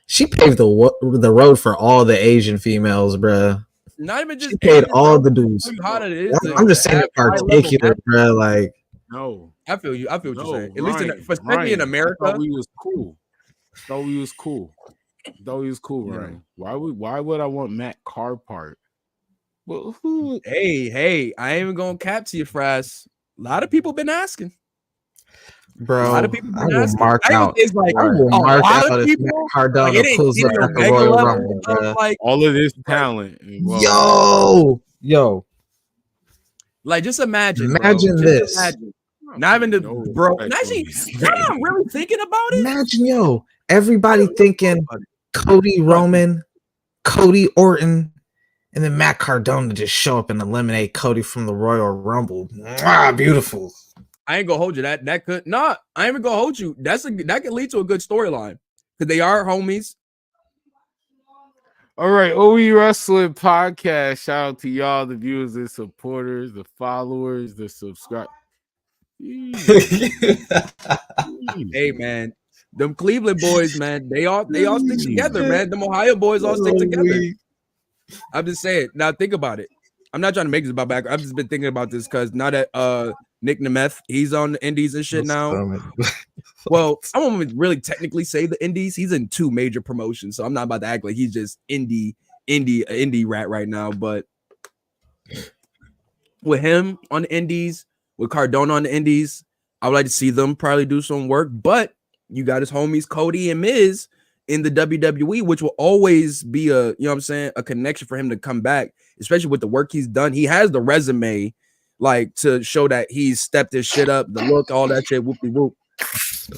she paved the road for all the Asian females, bruh. Not even just she paid all the dudes. I'm just saying in particular, bro. Like, no, I feel you. I feel what you're saying. At least especially in America, I thought we was cool. Right? Why would I want Matt Carpart? Well, who? Hey, I ain't even gonna cap to you, Frass. A lot of people been asking. Bro, a lot of people I will mark out. It's like I will mark out if Matt Cardona pulls up at the Royal Rumble, bro. Like all of this talent. Yo. Like, just imagine this. Not even bro. Actually, I'm really thinking about it. Imagine, everybody thinking Cody Roman, Cody Orton, and then Matt Cardona just show up and eliminate Cody from the Royal Rumble. Wow, beautiful. I ain't gonna hold you. That could not. I ain't even gonna hold you. That could lead to a good storyline because they are homies. All right, Oh We Wrasslin podcast. Shout out to y'all, the viewers and supporters, the followers, the subscribers. Hey man, them Cleveland boys, man, they all stick together, man. Them Ohio boys all stick together. I'm just saying. Now think about it. I'm not trying to make this about back. I've just been thinking about this because now that Nick Nemeth, he's on the indies and shit now. Well, I won't really technically say the indies. He's in 2 major promotions, so I'm not about to act like he's just indie rat right now. But with him on the indies, with Cardona on the indies, I would like to see them probably do some work. But you got his homies Cody and Miz in the WWE, which will always be a connection for him to come back, especially with the work he's done. He has the resume, like, to show that he's stepped his shit up, the look, all that shit, whoopie whoop.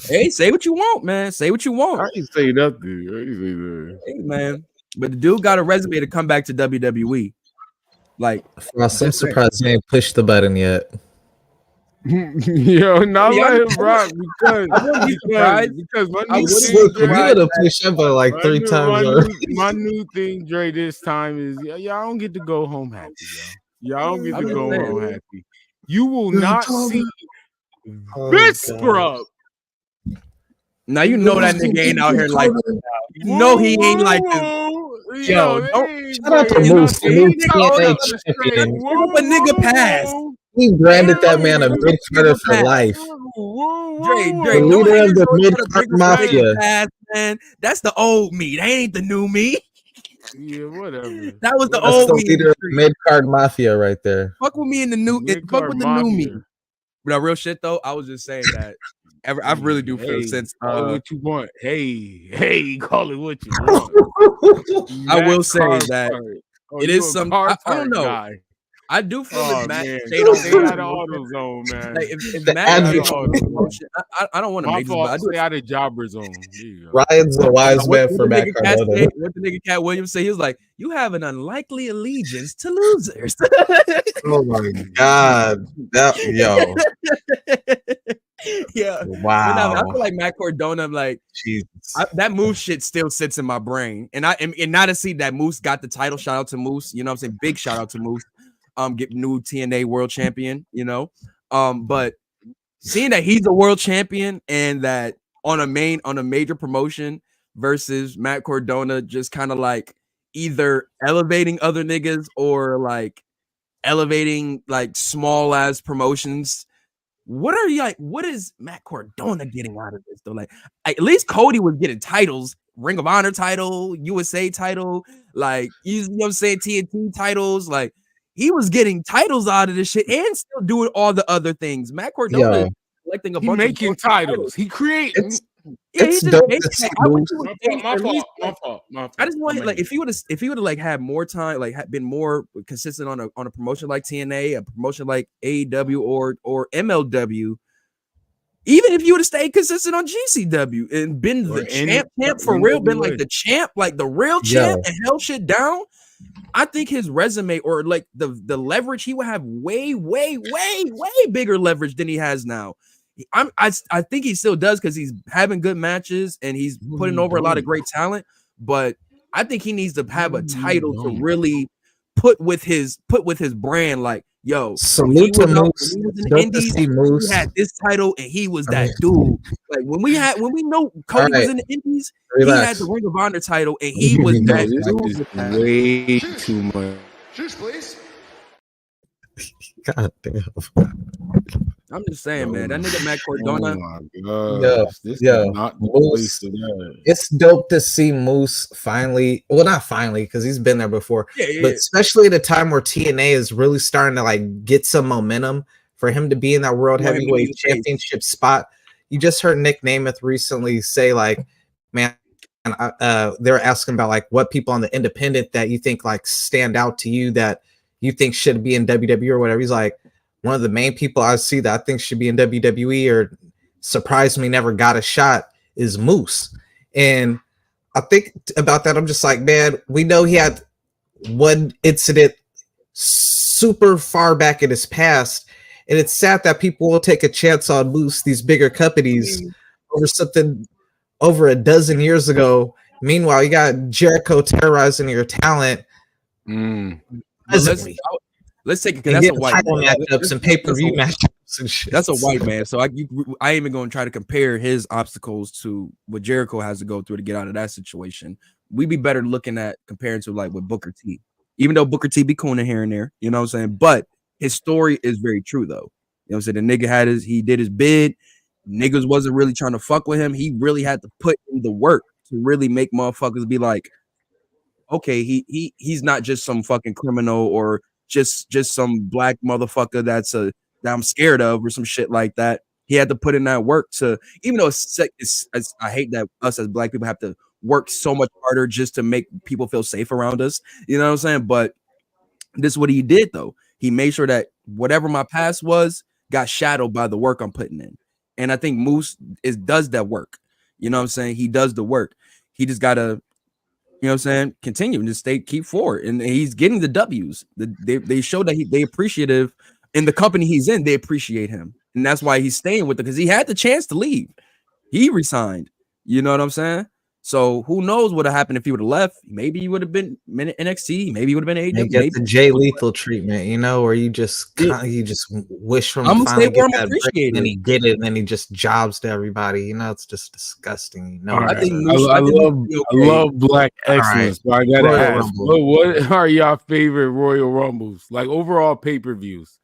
Hey, say what you want, man. Say what you want. I ain't say nothing. Hey, man. But the dude got a resume to come back to WWE. Like, I'm surprised he ain't pushed the button yet. Yo, not let him rock because my push up like 3 times. My new thing, Dre, this time is I don't get to go home happy, yo. Y'all don't get to go home happy. You will not see Oh, this God. scrub. Now you know that nigga ain't out here like this. You know he ain't like this. Yo, shout out to Moose, the new TNA champion. Give up a nigga pass. He branded that man a mid-carder for life. Dre, The leader of the mid-card mafia. Pass, man. That's the old me. That ain't the new me. Yeah, whatever. That was the That's old the me. leader of the mid-card mafia right there. Fuck with me in the new. Fuck with the mafia. new me. But real shit though, I was just saying that. I really do feel since call it what you want. Hey, call it what you want. I will say that it is some. I don't know. Guy. I do feel that Matt stayed out of auto zone, man. Like if Matt I don't want to make this, but I do stay out of jobber zone. Ryan's the wise man for Matt Cardona. What the nigga Cat Williams say? He was like, "You have an unlikely allegiance to losers." Oh my God, yo. Yeah. Wow. No, I feel like Matt Cardona, like that Moose shit still sits in my brain. And now to see that Moose got the title, shout out to Moose. You know what I'm saying? Big shout out to Moose. Get new TNA world champion, you know. But seeing that he's a world champion and that on a major promotion versus Matt Cardona just kind of like either elevating other niggas or like elevating like small ass promotions. What are you like? What is Matt Cardona getting out of this though? Like, at least Cody was getting titles, Ring of Honor title, USA title, like you know what I'm saying, TNT titles. Like he was getting titles out of this shit and still doing all the other things. Matt Cardona collecting a bunch making of titles. He creating. It's dope to see Moose. My fault. I just want like if he would have like had more time, like been more consistent on a promotion like TNA, a promotion like AEW or MLW. Even if you would have stayed consistent on GCW and been the champ for real, been like the champ, like the real champ, and held shit down, I think his resume or like the leverage he would have way bigger leverage than he has now. I think he still does because he's having good matches and he's putting over a lot of great talent. But I think he needs to have a title to really put with his brand. Like, yo, salute to Moose. He had this title and he was that dude. Like when we know Cody was in the Indies, he had the Ring of Honor title and he was that dude. Way too much. Cheers, please. God damn. I'm just saying, man. That nigga Matt Cardona. Moose, it's dope to see Moose finally. Well, not finally, because he's been there before. But especially at a time where TNA is really starting to like get some momentum for him to be in that World Heavyweight Championship spot. You just heard Nick Namath recently say, like, man, they're asking about like what people on the independent that you think like stand out to you that you think should be in WWE or whatever. He's like, one of the main people I see that I think should be in WWE or surprised me never got a shot is Moose. And I think about that. I'm just like, man, we know he had one incident super far back in his past. And it's sad that people will take a chance on Moose, these bigger companies, over something over a dozen years ago. Meanwhile, you got Jericho terrorizing your talent. Let's take it because that's a white man. Matchups and pay-per-view matchups and shit. That's a white man. So I ain't even going to try to compare his obstacles to what Jericho has to go through to get out of that situation. We'd be better looking at comparing to like with Booker T. Even though Booker T be cooning here and there, you know what I'm saying? But his story is very true though. You know what I'm saying? The nigga he did his bid. Niggas wasn't really trying to fuck with him. He really had to put in the work to really make motherfuckers be like, okay, he's not just some fucking criminal or just some black motherfucker that I'm scared of or some shit like that. He had to put in that work to, even though I hate that us as black people have to work so much harder just to make people feel safe around us. You know what I'm saying? But this is what he did though. He made sure that whatever my past was got shadowed by the work I'm putting in. And I think Moose does that work. You know what I'm saying? He does the work. He just gotta, you know what I'm saying, continue and just keep forward. And he's getting the W's. They show that they appreciative in the company he's in. They appreciate him. And that's why he's staying with it because he had the chance to leave. He resigned. You know what I'm saying? So who knows what would have happened if he would have left? Maybe he would have been NXT. Maybe he would have been AEW. Get the Jay Lethal treatment, where you just wish for him to finally get that break, and then he get it, and then he just jobs to everybody. It's just disgusting. I love Black excellence. Right. So I gotta ask, what are y'all favorite Royal Rumbles? Like overall pay-per-views?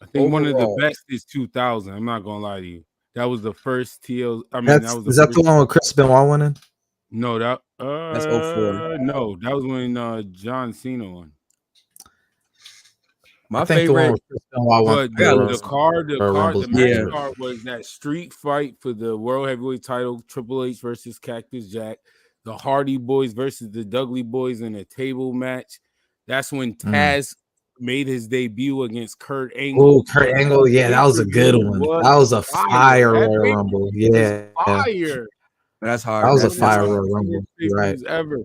I think one of the best is 2000. I'm not gonna lie to you. That was the first TL. Is that the one with Chris Benoit winning? No, that's 04. No, that was when John Cena won. My favorite, the match card was that street fight for the World Heavyweight title, Triple H versus Cactus Jack, the Hardy Boys versus the Dudley Boys in a table match. That's when Taz made his debut against Kurt Angle. Oh, Kurt Angle, yeah, that was a good one. That was a fire Royal Rumble. Yeah, fire. That's hard. That was a fire Royal Rumble. Right. Ever.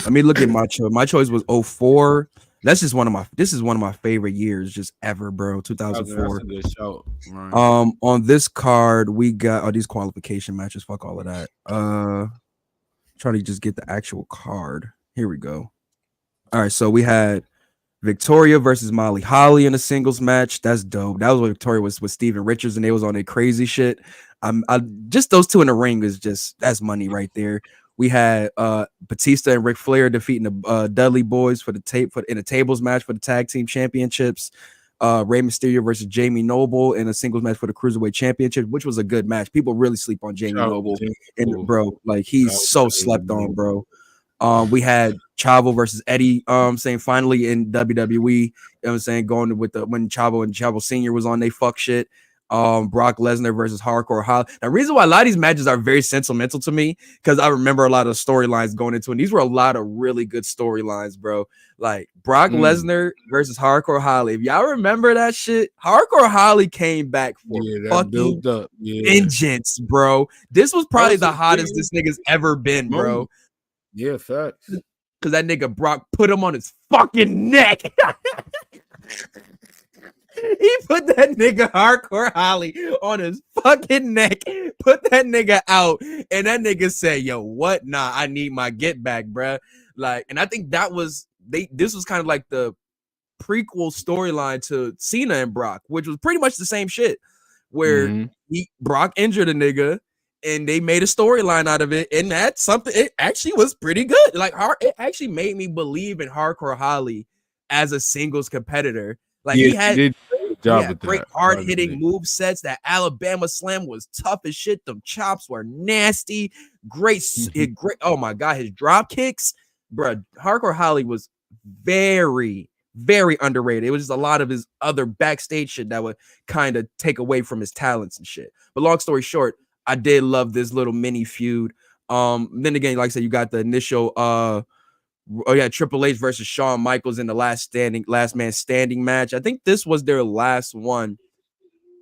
Let me look at my choice. My choice was 04. This is one of my favorite years just ever, bro. 2004. That's a good show. Right. On this card, we got these qualification matches. Fuck all of that. Trying to just get the actual card. Here we go. All right, so we had Victoria versus Molly Holly in a singles match. That's dope. That was when Victoria was with Steven Richards and they was on a crazy shit. Just those two in the ring is that's money right there. We had Batista and Ric Flair defeating the Dudley Boys in a tables match for the tag team championships. Rey Mysterio versus Jamie Noble in a singles match for the Cruiserweight Championship, which was a good match. People really sleep on Jamie Noble, and bro, like he's so slept on, bro. We had Chavo versus Eddie, saying finally in WWE, you know what I'm saying, going with when Chavo and Chavo Sr. was on, they fuck shit. Brock Lesnar versus Hardcore Holly. Now, the reason why a lot of these matches are very sentimental to me, because I remember a lot of storylines going into it. And these were a lot of really good storylines, bro. Like Brock Lesnar versus Hardcore Holly. If y'all remember that shit, Hardcore Holly came back for fucking vengeance, bro. This was probably the hottest this nigga's ever been, bro. Yeah, facts. Because that nigga Brock put him on his fucking neck. He put that nigga Hardcore Holly on his fucking neck, put that nigga out, and that nigga said, yo, what? Nah, I need my get back, bruh. Like, and I think this was kind of like the prequel storyline to Cena and Brock, which was pretty much the same shit, where Brock injured a nigga, and they made a storyline out of it, and that's something, it actually was pretty good. Like, it actually made me believe in Hardcore Holly as a singles competitor. Like, he had great hard-hitting move sets. That Alabama Slam was tough as shit. Them chops were nasty. Great. Oh, my God. His drop kicks. Bro, Hardcore Holly was very, very underrated. It was just a lot of his other backstage shit that would kind of take away from his talents and shit. But long story short, I did love this little mini feud. Then again, like I said, you got the initial Triple H versus Shawn Michaels in the last man standing match. I think this was their last one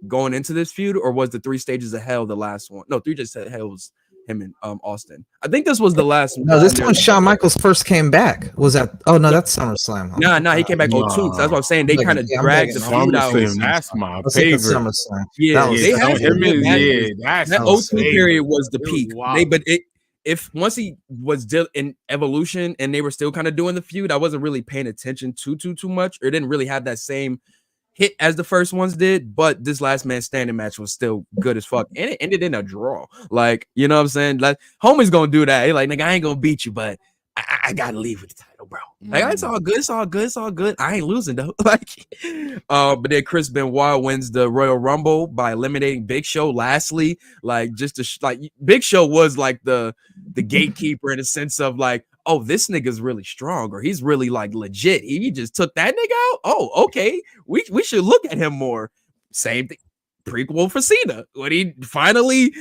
going into this feud, or was the 3 Stages of Hell the last one? No, 3 Stages of Hell was him and Austin. I think this was the last. No, this one Shawn Michaels first came back. Was that? Oh no, that's SummerSlam. Huh? No, he came back 02. That's what I'm saying. They kind of dragged the feud out. That's my favorite. SummerSlam. Yeah, they had that 02 period was the peak. Wow. If once he was still in Evolution and they were still kind of doing the feud, I wasn't really paying attention too much, or didn't really have that same hit as the first ones did. But this last man standing match was still good as fuck, and it ended in a draw. Like, you know what I'm saying? Like, homie's gonna do that. He like, nigga, I ain't gonna beat you, but I gotta leave with the title, bro. Like, it's all good. I ain't losing though. Like, but then Chris Benoit wins the Royal Rumble by eliminating Big Show. Lastly, like, Big Show was like the gatekeeper in the sense of like, oh, this nigga's really strong, or he's really like legit. He just took that nigga out. Oh, okay, we should look at him more. Same thing, prequel for Cena when he finally,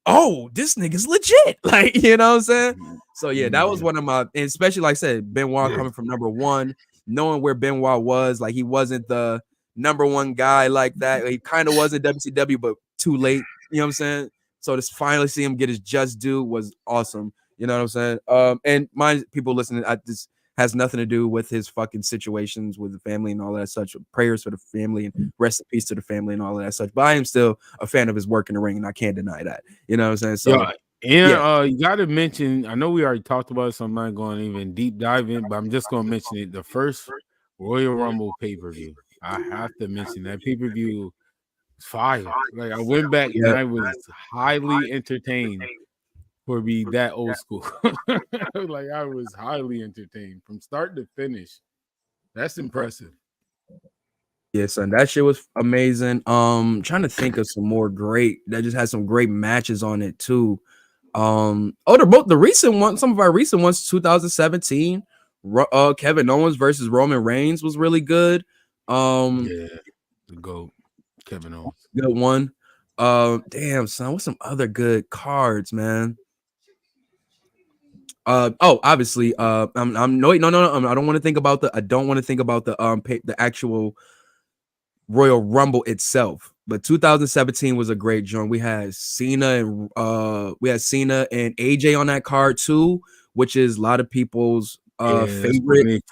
oh, this nigga's legit. Like, you know what I'm saying? So yeah, that was one of my, and especially like I said, Benoit coming from number 1, knowing where Benoit was, like he wasn't the number 1 guy like that. He kind of was at WCW, but too late. You know what I'm saying? So to finally see him get his just due was awesome. You know what I'm saying? And mind people listening, this has nothing to do with his fucking situations with the family and all that such. Prayers for the family and rest in peace to the family and all of that such. But I am still a fan of his work in the ring, and I can't deny that. You know what I'm saying? So And you got to mention, I know we already talked about it, so I'm not going to even deep dive in, but I'm just going to mention it. The first Royal Rumble pay-per-view. I have to mention that pay-per-view was fire. Like, I went back and I was highly entertained for be that old school. Like, I was highly entertained from start to finish. That's impressive. Yeah, son, that shit was amazing. Trying to think of some more great that just had some great matches on it too. They're both the recent ones. Some of our recent ones, 2017. Kevin Owens versus Roman Reigns was really good. The GOAT, Kevin Owens, good one. Damn, son, what's some other good cards, man? Obviously, I don't want to think about the actual Royal Rumble itself, but 2017 was a great joint. We had Cena and AJ on that card too, which is a lot of people's favorite.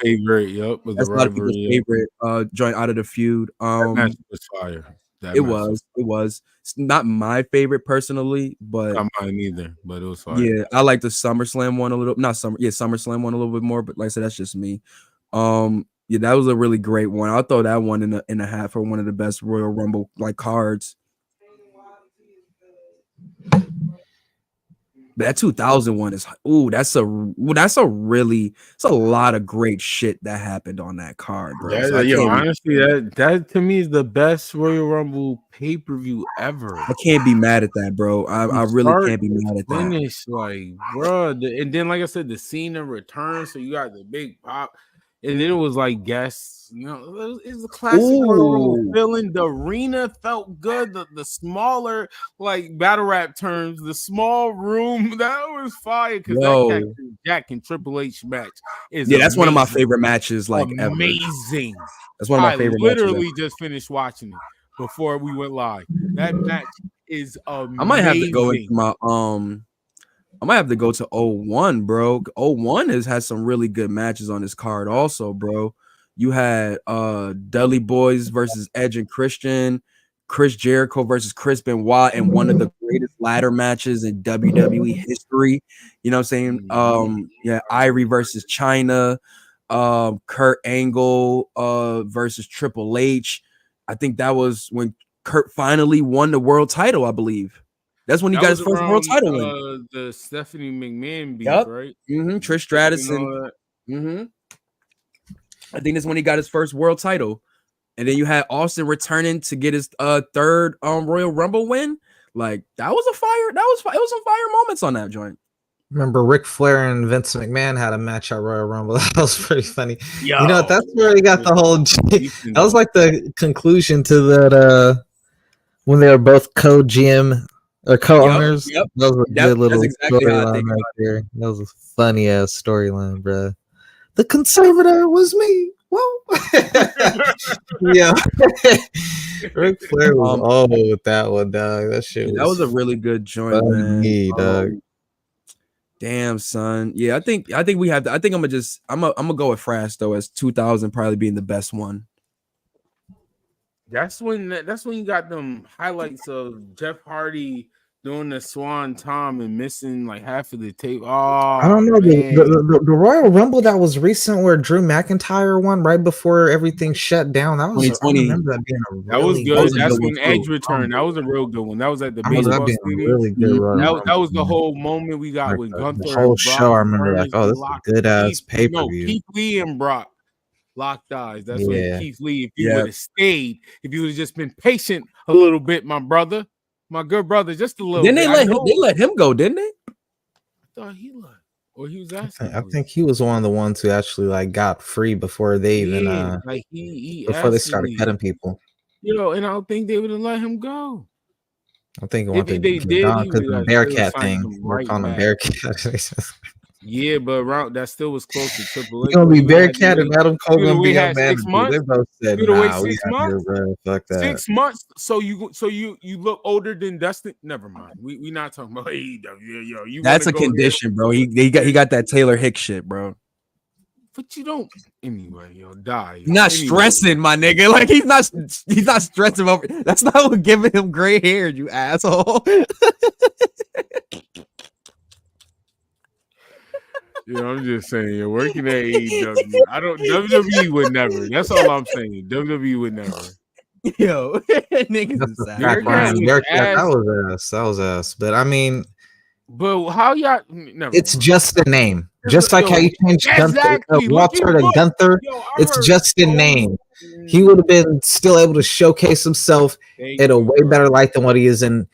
Yep, was that's a lot of people's favorite joint out of the feud. That match was fire. It was. It's not my favorite personally, but not mine either. But it was fire. Yeah, I like the SummerSlam one a little. SummerSlam one a little bit more. But like I said, that's just me. Yeah, that was a really great one. I'll throw that one in a hat for one of the best Royal Rumble like cards. But that 2001 is that's a lot of great shit that happened on that card, bro. Honestly, that to me is the best Royal Rumble pay-per-view ever. I can't be mad at that, bro. I really can't be mad at that. Finish, like, bro, and then like I said, the Cena return, so you got the big pop. And then it was like guests, it's a classic feeling. The arena felt good. The smaller, like battle rap terms, the small room, that was fire. Because that Jack and Triple H match is that's one of my favorite matches, like amazing. Ever. That's one of my favorite. Literally just finished watching it before we went live. That match is amazing. I might have to go into my I might have to go to 01, bro. 01 has some really good matches on this card also, bro. You had Dudley Boys versus Edge and Christian, Chris Jericho versus Chris Benoit, and one of the greatest ladder matches in WWE history. You know what I'm saying? Arri versus China, Kurt Angle versus Triple H. I think that was when Kurt finally won the world title, I believe. That's when he got his first world title win. The Stephanie McMahon beat, right? Trish Stratus and I think that's when he got his first world title. And then you had Austin returning to get his third Royal Rumble win. Like that was a fire. It was some fire moments on that joint. Remember Ric Flair and Vince McMahon had a match at Royal Rumble. That was pretty funny. That's where he got the whole. That was like the conclusion to that when they were both co-GM. Or co-owners. That was a good little storyline right there. That was a funny ass storyline, bro. The conservator was me. Whoa. Yeah. Ric Flair was all with that one, dog. That shit. That was a really good joint, man. Dog. Damn, son. Yeah, I think we have to. I think I'm gonna go with Frass though as 2000 probably being the best one. That's when you got them highlights of Jeff Hardy doing the Swan Tom and missing like half of the tape. I don't know the Royal Rumble that was recent where Drew McIntyre won right before everything shut down. That was 2020. I remember that being that was good. That's when Edge returned. That was a real good one. That was at the baseball stadium. Really good. That was the whole moment we got with Gunther. The whole show. I remember like, this is a good ass pay per view. Keith Lee and Brock locked eyes. That's when Keith Lee. If you would have stayed, if you would have just been patient a little bit, my brother. My good brother, just a little. Didn't they let him go? Didn't they? I thought he left, or he was asking. I think he was one of the ones who actually like got free before they even before they started cutting people. And I don't think they would have let him go. I think they did because the Bearcat thing. We're calling him Bearcat. Yeah, but that still was close to Triple H. It's gonna be Bearcat and Adam Cole gonna be a man. They both said, "Nah, we here, bro. Fuck that." 6 months. So you look older than Dustin. Never mind. We not talking about AEW. That's a condition, bro. He got that Taylor Hicks shit, bro. But you don't anyway. Die. He's not stressing, my nigga. Like he's not stressing over. That's not what giving him gray hair, you asshole. Yeah, I'm just saying, you're working at AEW. WWE would never. That's all I'm saying. WWE would never. Yo, niggas That's is the sad. fact, Ryan. That was ass. But I mean, but how y'all? Never it's mind. just a name. Just like how you changed Walter to Gunther. It's just a name. He would have been still able to showcase himself in a way better light than what he is in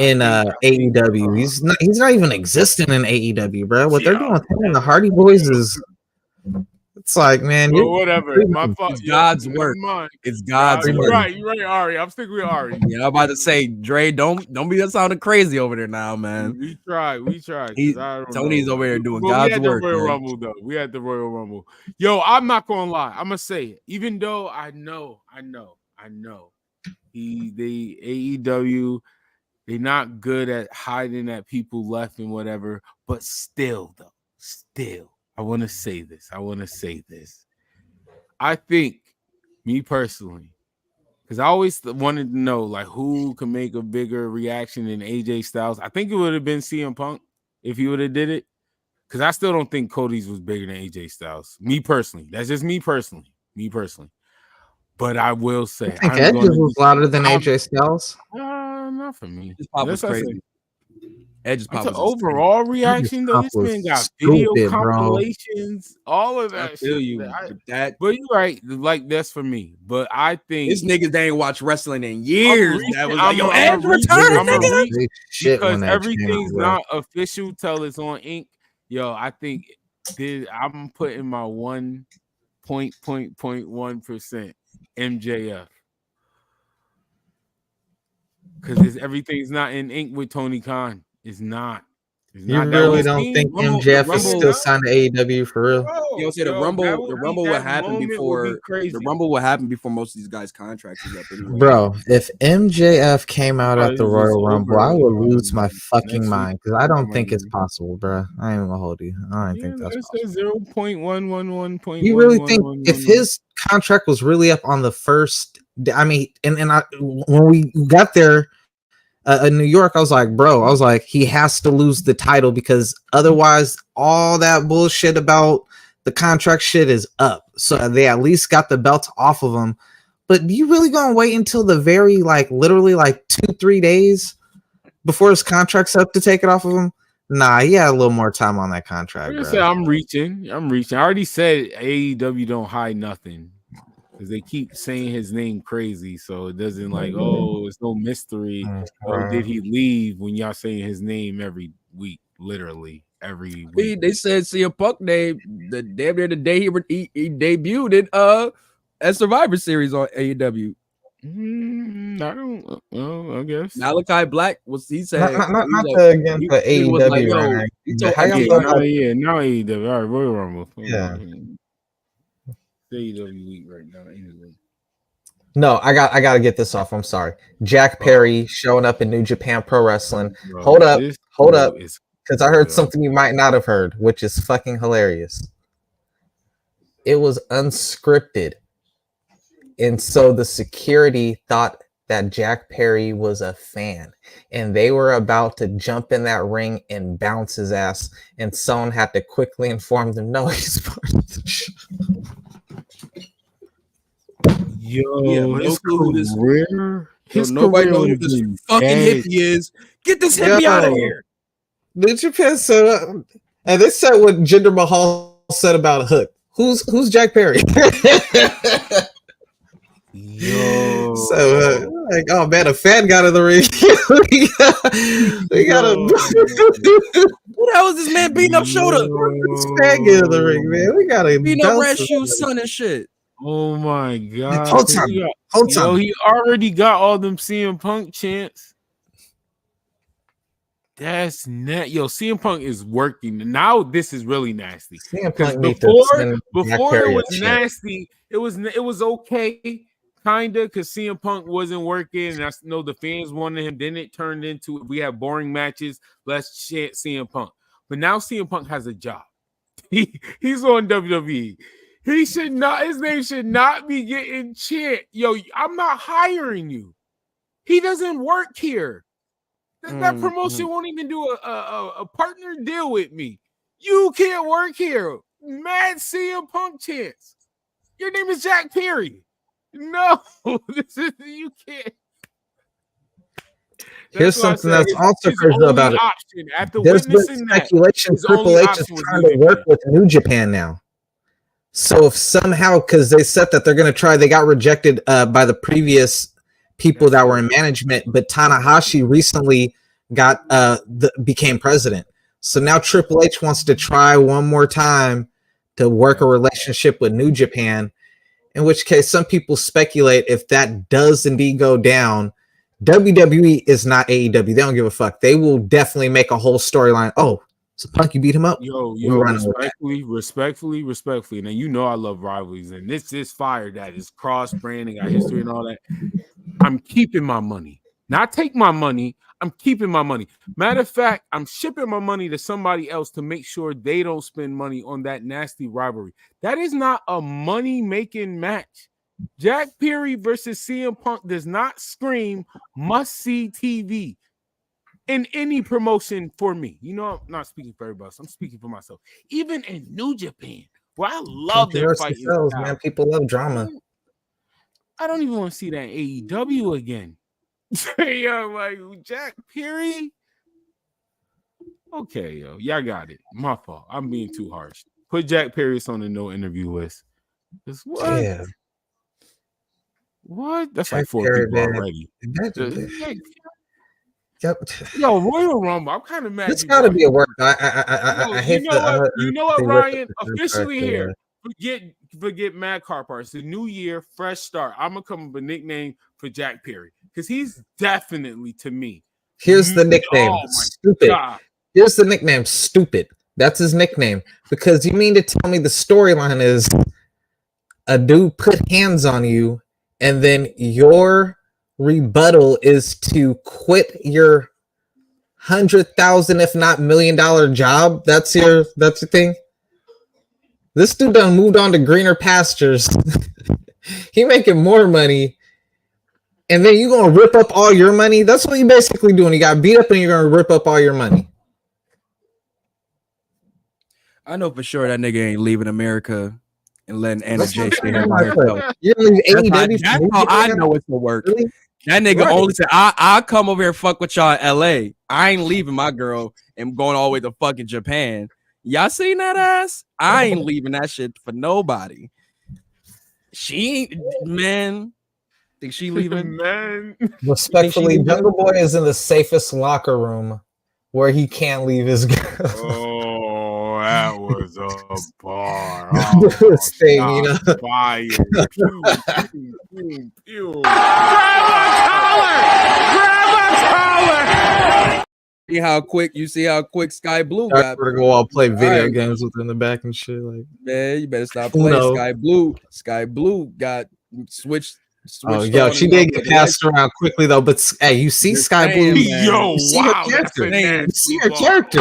AEW. He's not even existing in AEW, bro. What they're doing with him and the Hardy Boys is, it's like, man, whatever. My fault. It's God's work. It's God's work. You're right, Ari. I'm sticking with Ari. Yeah, I'm about to say, Dre, don't be sounding crazy over there now, man. We tried. Tony's over there doing God's work. We had the Royal Rumble, though. We had the Royal Rumble. Yo, I'm not gonna lie. I'm gonna say it. Even though I know. The AEW, they're not good at hiding that people left and whatever. But still, I want to say this. I think, me personally, because I always wanted to know, like, who can make a bigger reaction than AJ Styles. I think it would have been CM Punk if he would have did it. Because I still don't think Cody's was bigger than AJ Styles. Me personally. That's just me personally. But I will say, I think Edge was louder than AJ Styles. Not for me. This pop was crazy. Edge's pop was overall reaction though. This man got video compilations, all of that. I feel you. But you're right. Like, that's for me. But I think this niggas they ain't watched wrestling in years. That was like, yo, Edge return, nigga. Because everything's not official till it's on ink. Yo, I think I'm putting my 1.1% MJF. Because everything's not in ink with Tony Khan. It's not. You really don't think MJF is still signed to AEW for real? You know, say the Rumble would happen before the Rumble would happen before most of these guys' contracts is up anyway. Bro, if MJF came out at the Royal Rumble, I would lose my fucking mind because I don't think it's possible, bro. I ain't gonna hold you. I don't think that's possible. 0.111. You really think if his contract was really up on the first? I mean, and when we got there. In New York, I was like, he has to lose the title because otherwise all that bullshit about the contract shit is up. So they at least got the belt off of him. But you really gonna wait until the very, literally 2-3 days before his contract's up to take it off of him? Nah, he had a little more time on that contract. I'm reaching. I already said AEW don't hide nothing. Because they keep saying his name crazy, so it doesn't it's no mystery. Or did he leave when y'all saying his name every week, literally every week? They said CM Punk name the damn near the day he debuted in a Survivor Series on AEW. I guess Malachi Black was he said not again for AEW. Now AEW. All right, Royal Rumble. Yeah. AEW week right now, anyway. No, I got to get this off. I'm sorry. Jack Perry showing up in New Japan Pro Wrestling. Hold up, because I heard something you might not have heard, which is fucking hilarious. It was unscripted, and so the security thought that Jack Perry was a fan, and they were about to jump in that ring and bounce his ass, and someone had to quickly inform them, no, he's part of the show. Yo, his career. Nobody knows who this fucking hippie is. Get this hippie out of here. New Japan said, and they said what Jinder Mahal said about Hook. Who's Jack Perry? Yo. So oh man, a fan got in the ring. we got a Who the hell is this man beating up Shota? This fan get in the ring, man. We got a beating up Red Shoe's son and shit. Oh my god! Hold on. He already got all them CM Punk chants. That's net. Yo, CM Punk is working now. This is really nasty. Because before it was nasty. It was okay, kinda, because CM Punk wasn't working, and I know the fans wanted him. Then it turned into we have boring matches. Let's chant CM Punk. But now CM Punk has a job. He's on WWE. His name should not be getting chant. Yo, I'm not hiring you. He doesn't work here. That promotion won't even do a partner deal with me. You can't work here. Mad CM Punk chance. Your name is Jack Perry. No, you can't. Here's something that's also crazy about it. After there's been speculation Triple H is trying to work with New Japan now. So if somehow, because they said that they're going to try, they got rejected by the previous people that were in management, but Tanahashi recently got became president. So now Triple H wants to try one more time to work a relationship with New Japan, in which case some people speculate if that does indeed go down, WWE is not AEW. They don't give a fuck. They will definitely make a whole storyline. Oh, so Punky beat him up? Yo, respectfully. Now, you know I love rivalries, and this is fire that is cross-branding, got history and all that. I'm keeping my money. Not take my money. I'm keeping my money. Matter of fact, I'm shipping my money to somebody else to make sure they don't spend money on that nasty rivalry. That is not a money-making match. Jack Perry versus CM Punk does not scream must-see TV in any promotion for me. You know, I'm not speaking for everybody else. I'm speaking for myself. Even in New Japan, where I love their fighting. Man, people love drama. I don't even want to see that AEW again. Yo, like Jack Perry. Okay, yo, y'all got it. My fault. I'm being too harsh. Put Jack Perry on the no interview list. What? Yeah. What? That's Jack like 4 Perry, people already. Yep. Yo, Royal Rumble. I'm kind of mad. It's got to be a work. I hate that. You know what, Ryan? Officially here. Forget Mad Car Parts. The new year, fresh start. I'm gonna come up with a nickname for Jack Perry because he's definitely, to me. Here's the nickname. Stupid. God. Here's the nickname. Stupid. That's his nickname. Because you mean to tell me the storyline is a dude put hands on you, and then your rebuttal is to quit your $100,000, if not $1 million job? That's your thing. This dude done moved on to greener pastures. He making more money, and then you gonna rip up all your money? That's what you basically doing. You got beat up, and you're gonna rip up all your money. I know for sure that nigga ain't leaving America and letting Anna Jay stay here by herself. That's how I know it's for work. Really? That nigga only said, I'll come over here and fuck with y'all in LA. I ain't leaving my girl and going all the way to fucking Japan. Y'all seen that ass? I ain't leaving that shit for nobody. She ain't, man. Think she leaving? Man. Respectfully, Jungle Boy is in the safest locker room where he can't leave his girl. Oh, that was a bar. This thing, you know. Fire. Grab a collar! See how quick Sky Blue got. We're gonna go all play video games with in the back and shit. Like, man, you better stop playing. Sky Blue got switched. Oh, yo, she did get passed around quickly though. But hey, you see Sky Blue? Yo, you see wow, her character. You see her character.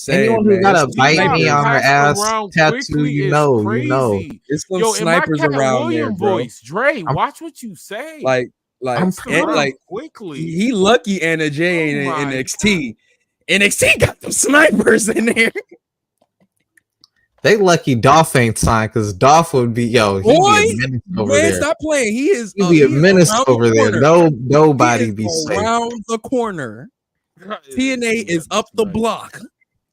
Anyone who got a bite me on her ass tattoo, you know. It's some snipers around there, bro. Voice, Dre, watch what you say. Like quickly. He lucky Anna Jay in NXT. NXT got them snipers in there. They lucky Dolph ain't signed because Dolph would be he'd be a menace over there. Stop playing. He'd be a menace over there. Nobody be safe. Around the corner. TNA is up the block.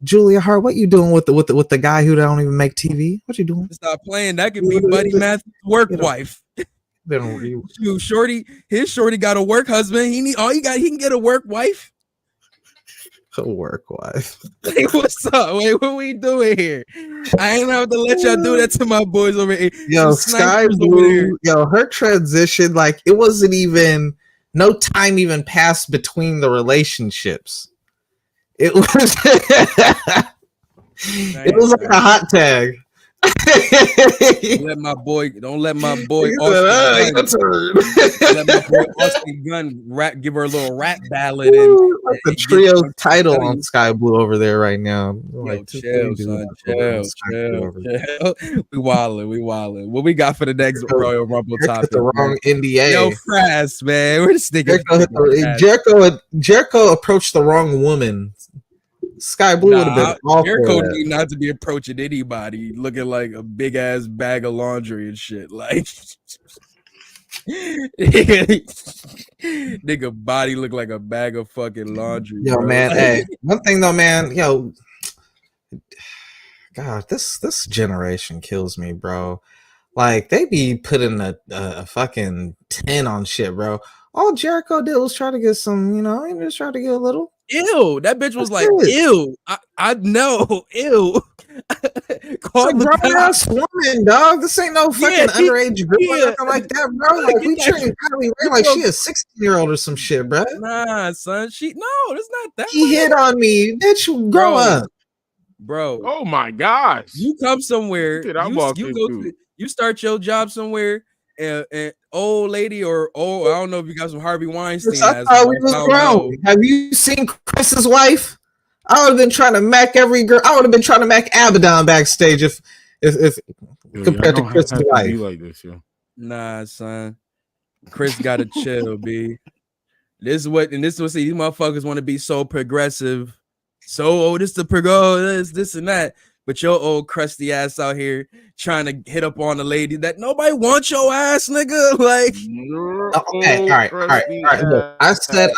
Julia Hart, what you doing with the guy who don't even make TV? What you doing? Stop playing. That could be Buddy Matthews' work wife. Shoot, his shorty got a work husband. He can get a work wife. A work wife. Hey, what's up? Wait, what we doing here? I ain't have to let y'all do that to my boys over here. Yo, Sky Blue, her transition, like it wasn't even no time even passed between the relationships. It was it was like a hot tag. Don't let my boy Austin Gunn give her a little rap ballad and like the trio title on Sky Blue over there right now. Like, chill, son. Chill. We wildin'. What we got for the next Royal Rumble topic? The wrong NDA. Yo, Frass, man. We're just thinking Jericho approached the wrong woman. Sky Blue would have been awful. Jericho need not to be approaching anybody looking like a big ass bag of laundry and shit. Like nigga body look like a bag of fucking laundry. Yo, bro. man. Hey, one thing though, man. Yo, God, this generation kills me, bro. Like they be putting a fucking 10 on shit, bro. All Jericho did was try to get some, he just tried to get a little. Ew, that bitch was like, ew. I know, ew. Call it's a grown ass woman, dog. This ain't no fucking underage girl or nothing like that, bro. Like we treating Kylie Ray like she a 16-year-old or some shit, bro. Nah, son. It's not that. He hit on me, bitch. Grow up, bro. Oh my gosh. You come somewhere. You start your job somewhere. And old lady or I don't know if you got some Harvey Weinstein. I thought we was grown. Have you seen Chris's wife? I would have been trying to mac every girl. I would have been trying to mac Abaddon backstage if compared to Chris's wife. Like this, yo. Nah, son. Chris gotta chill, B. This is what these motherfuckers want to be so progressive. So this and that. But your old crusty ass out here trying to hit up on a lady that nobody wants your ass, nigga. Like, okay, all right. Look, I said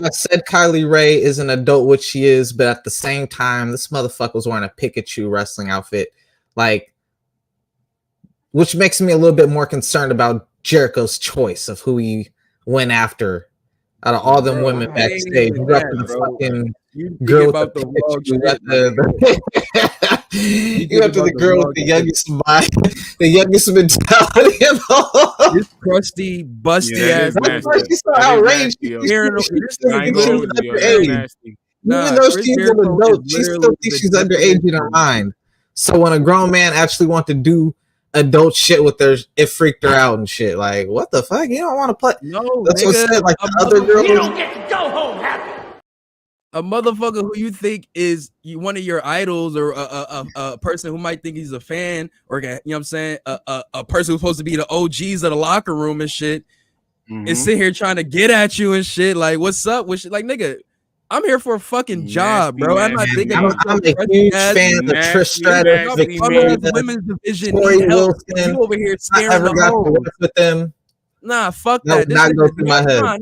Kylie Ray is an adult, which she is, but at the same time, this motherfucker was wearing a Pikachu wrestling outfit, like, which makes me a little bit more concerned about Jericho's choice of who he went after out of all them women backstage. You got the fucking girl with the you got the girl with the youngest mind, the youngest mentality of all. This crusty, busty ass. She's so outraged. Even though she's an adult, she still thinks she's underage in her mind. So when a grown man actually wants to do adult shit with her, it freaked her out and shit. Like, what the fuck? You don't want to play? No, that's what said. Like the other girl, you don't get to go home happy. A motherfucker who you think is one of your idols, or a person who might think he's a fan, or you know what I'm saying, a person who's supposed to be the OGs of the locker room and shit, is sitting here trying to get at you and shit. Like, what's up with shit? Like, nigga, I'm here for a fucking job, bro. I'm not thinking. I'm a huge fan of Trish Stratus, women's division. Wilson. You over here scaring the whole with them. Nah, fuck that. Not go through my head. Nah.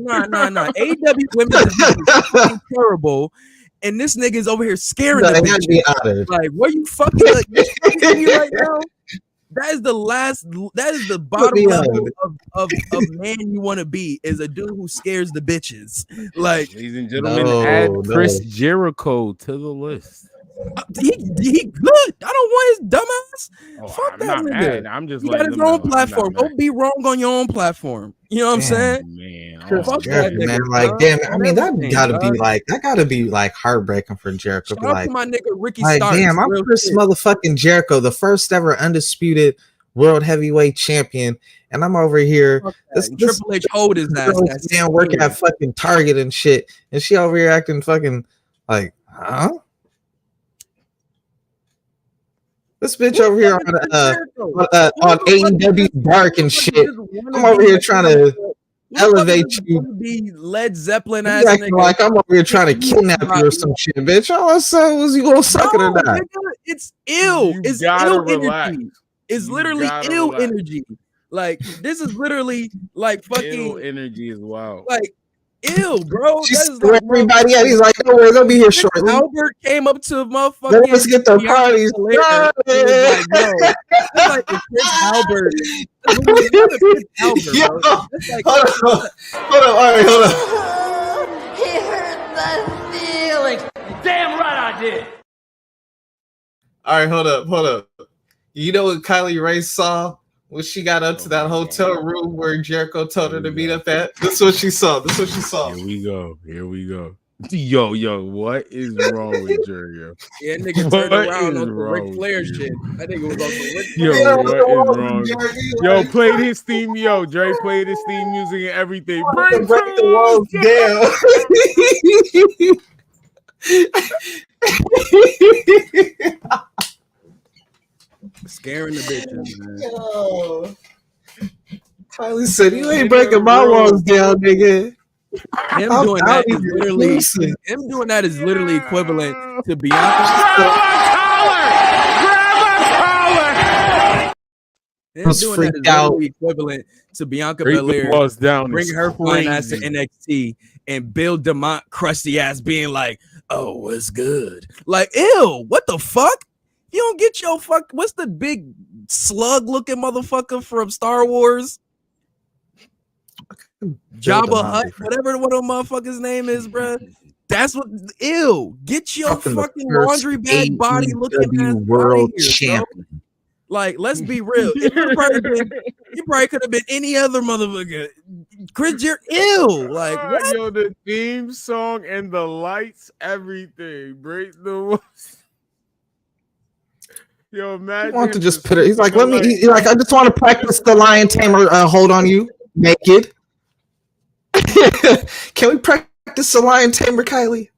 AEW women's division is terrible, and this nigga is over here scaring the bitch. Like, what you fucking like right now? That is the bottom level of man you want to be, is a dude who scares the bitches. Like, ladies and gentlemen, add Chris Jericho to the list. He good. I don't want his dumbass. Fuck that nigga. I'm just he got his own platform. Don't be wrong on your own platform. You know what I'm saying? Man, fuck that nigga, man. Like, damn. I mean, that gotta be like heartbreaking for Jericho. Shout out to my nigga Ricky like, Starks. Damn, I'm Chris motherfucking Jericho, the first ever undisputed world heavyweight champion, and I'm over here. This Triple H hold his ass. Damn, working at fucking Target and shit, and she over here acting fucking like, huh? This bitch over here on AEW Dark and shit. I'm over here trying to elevate you. Be Led Zeppelin ass nigga. Like I'm over here trying to kidnap you or some shit, bitch. All I said was you gonna suck it or not. Nigga, it's ill. It's ill energy. It's literally ill energy. Like, this is literally like fucking ill energy as well. Like, ill, bro. She's like, everybody out. He's like, don't worry, they'll be here shortly. Albert came up to motherfucking. Let's get their parties. Like Chris Albert. Hold on. All right, hold on. He hurt my feelings. Damn right I did. All right, hold up. You know what Kylie Ray saw when she got up to that hotel room where Jericho told her to meet up at? This is what she saw. Here we go. Yo, what is wrong with Jerry? Yeah, nigga turned around on the Ric Flair shit. I think it was on the Ric Yo, Flair. what is wrong? Yo, played his theme. Yo, Dre played his theme music and everything. Break the walls down. Scaring the bitches, man. Yo. Kylie said, "You ain't breaking my walls down, nigga." Him doing that is literally equivalent to Bianca. Him doing that is literally equivalent to Bianca Belair bring her fine ass to NXT and Bill DeMont crusty ass being like, "Oh, what's good?" Like, ew, what the fuck? You don't get your fuck. What's the big slug looking motherfucker from Star Wars? Jabba Hutt, whatever one of them motherfuckers' name is, bro. That's what. Ew, get your fucking laundry bag body looking ass world champion. Bro. Like, let's be real. You probably could have been any other motherfucker. Chris Jericho, ew. Like, what? Yo, the theme song and the lights, everything. Break the walls. Yo, imagine. I want to just put it. He's like, let me. He's like, I just want to practice the lion tamer hold on you naked. Can we practice the lion tamer, Kylie?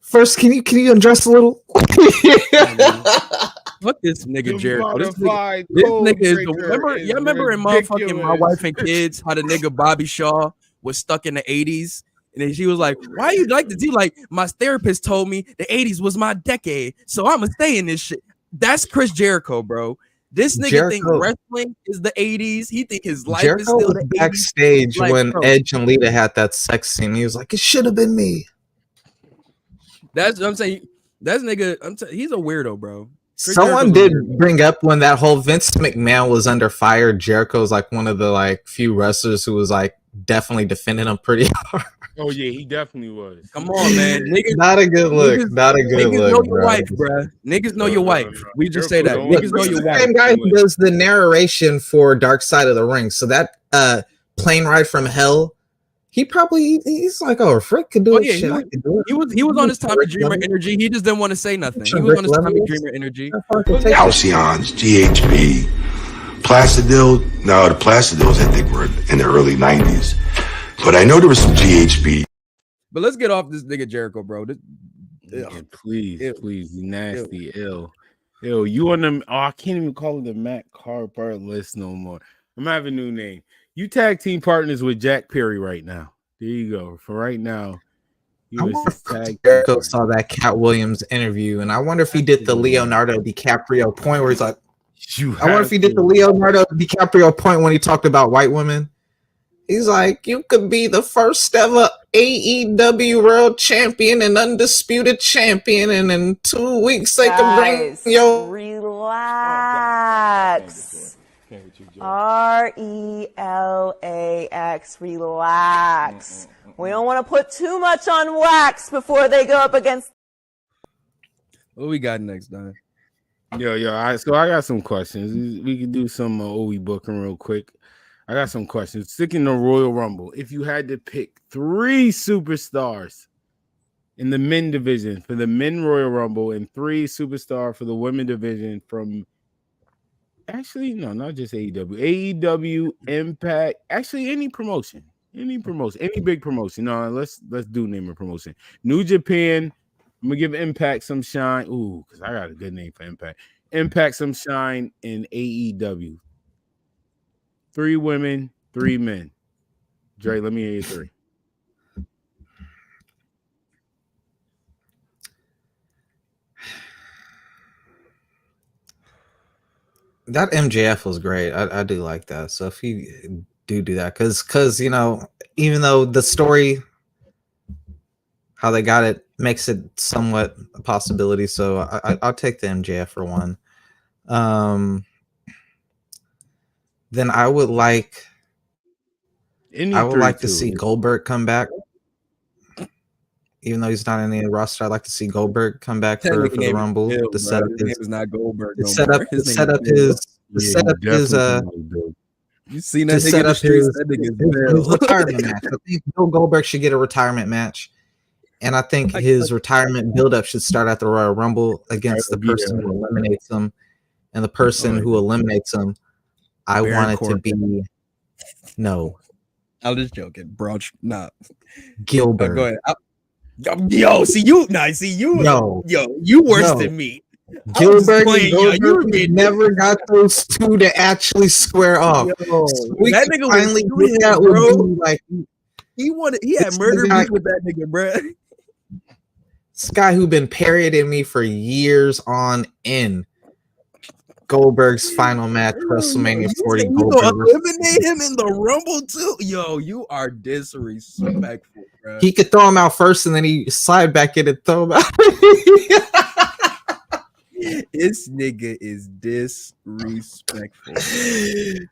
First, can you undress a little? Fuck this nigga Jericho. This nigga is the, remember in motherfucking My Wife and Kids how the nigga Bobby Shaw was stuck in the 80s? And then she was like, why you like this? He like, my therapist told me the 80s was my decade, so I'm gonna stay in this shit. That's Chris Jericho, bro. This nigga think wrestling is the 80s. He think his life is still the 80s. Backstage like, when Edge and Lita had that sex scene, he was like, it should have been me. That's what I'm saying. That nigga, he's a weirdo, bro. Someone did bring up when that whole Vince McMahon was under fire. Jericho's like one of the like few wrestlers who was like definitely defending him pretty hard. Oh yeah, he definitely was. Come on, man. Niggas, not a good look. Not a good look. Niggas know your wife, bro. Niggas know your wife. We just say that. Niggas know your wife. Same guy who does the narration for Dark Side of the Ring. So that plane ride from hell. He's like, oh, Frick could do it. Yeah, shit, I could do it. He was on his Tommy Dreamer energy. He just didn't want to say nothing. He was on his Tommy Dreamer energy. Halcyons, GHB, Placidil. No, the Placidils I think were in the early 90s. But I know there was some GHB. But let's get off this nigga Jericho, bro. Please, nasty, ill. You on them? Oh, I can't even call it the Matt Carpart list no more. I'm gonna have a new name. You tag team partners with Jack Perry right now. There you go. For right now, Jericho saw that Cat Williams interview, and I wonder if he did the Leonardo DiCaprio point where he's like, I wonder if he did the Leonardo DiCaprio point when he talked about white women. He's like, you could be the first ever AEW World Champion and Undisputed Champion, and in 2 weeks they can bring your relax. RELAX, relax. We don't want to put too much on wax before they go up against. What we got next, Don? Yo, I got some questions. We could do some OE booking real quick. I got some questions. Sticking to Royal Rumble, if you had to pick 3 superstars in the men division for the men Royal Rumble and 3 superstars for the women division from, actually, no, not just AEW, Impact, actually any promotion, any big promotion. No, let's do name a promotion. New Japan. I'm gonna give Impact some shine. Ooh, because I got a good name for Impact. Impact some shine in AEW. 3 women, 3 men. Dre, let me hear you 3. That MJF was great. I do like that. So if you do that, because you know, even though the story, how they got it, makes it somewhat a possibility. So I'll take the MJF for 1. Then I would like to see Goldberg come back. Even though he's not in the roster, I'd like to see Goldberg come back for the Rumble. His name is not Goldberg. Set up his You seen that to set up his nigga retirement match. I think Bill Goldberg should get a retirement match, and I think his retirement buildup should start at the Royal Rumble against the person who eliminates him, and the person who eliminates him, I want it to be no. I'm just joking, bro. Nah, Gilbert. Go ahead. Yo, see you. Nah, see you. Yo, you worse than me. Gilbert and Goldberg never got those two to actually square off. Yo, so we that nigga finally was get that, bro. Like he had murder beef with that nigga, bro. This guy who been parroting me for years on end. Goldberg's final match, WrestleMania 40. You gonna eliminate him in the Rumble too? Yo, you are disrespectful, bro. He could throw him out first, and then he slide back in and throw him out. This nigga is disrespectful.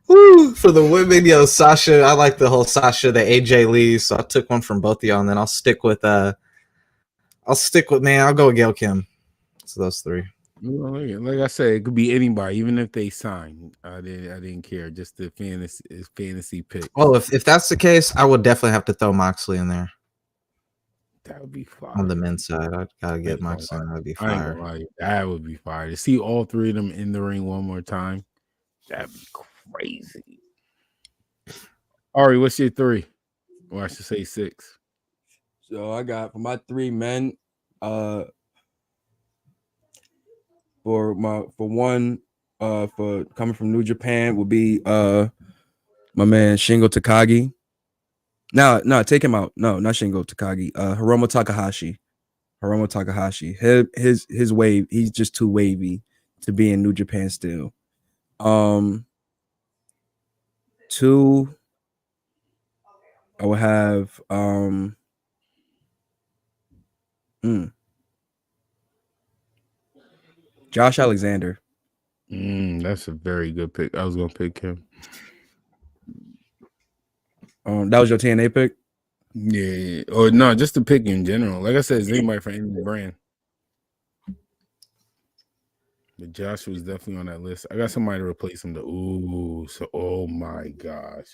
Woo, for the women, yo, Sasha. I like the whole Sasha, the AJ Lee. So I took one from both of y'all, and then I'll stick with I'll go with Gail Kim. So those three. Like I said, it could be anybody, even if they sign. I didn't care. Just the fantasy pick. Oh, if that's the case, I would definitely have to throw Moxley in there. That would be fire. On the men's side, I gotta get Moxley. That would be fire. That would be fire. To see all three of them in the ring one more time, that'd be crazy. Ari, what's your three? Or I should say 6. So I got for my 3 men, for coming from New Japan would be my man Shingo Takagi. No, take him out. No, not Shingo Takagi. Hiromu Takahashi. His wave, he's just too wavy to be in New Japan still. 2, I would have Josh Alexander. That's a very good pick. I was gonna pick him. That was your TNA pick? Yeah. Or no, just to pick in general. Like I said, it's anybody for any brand. But Josh was definitely on that list. I got somebody to replace him. Oh my gosh.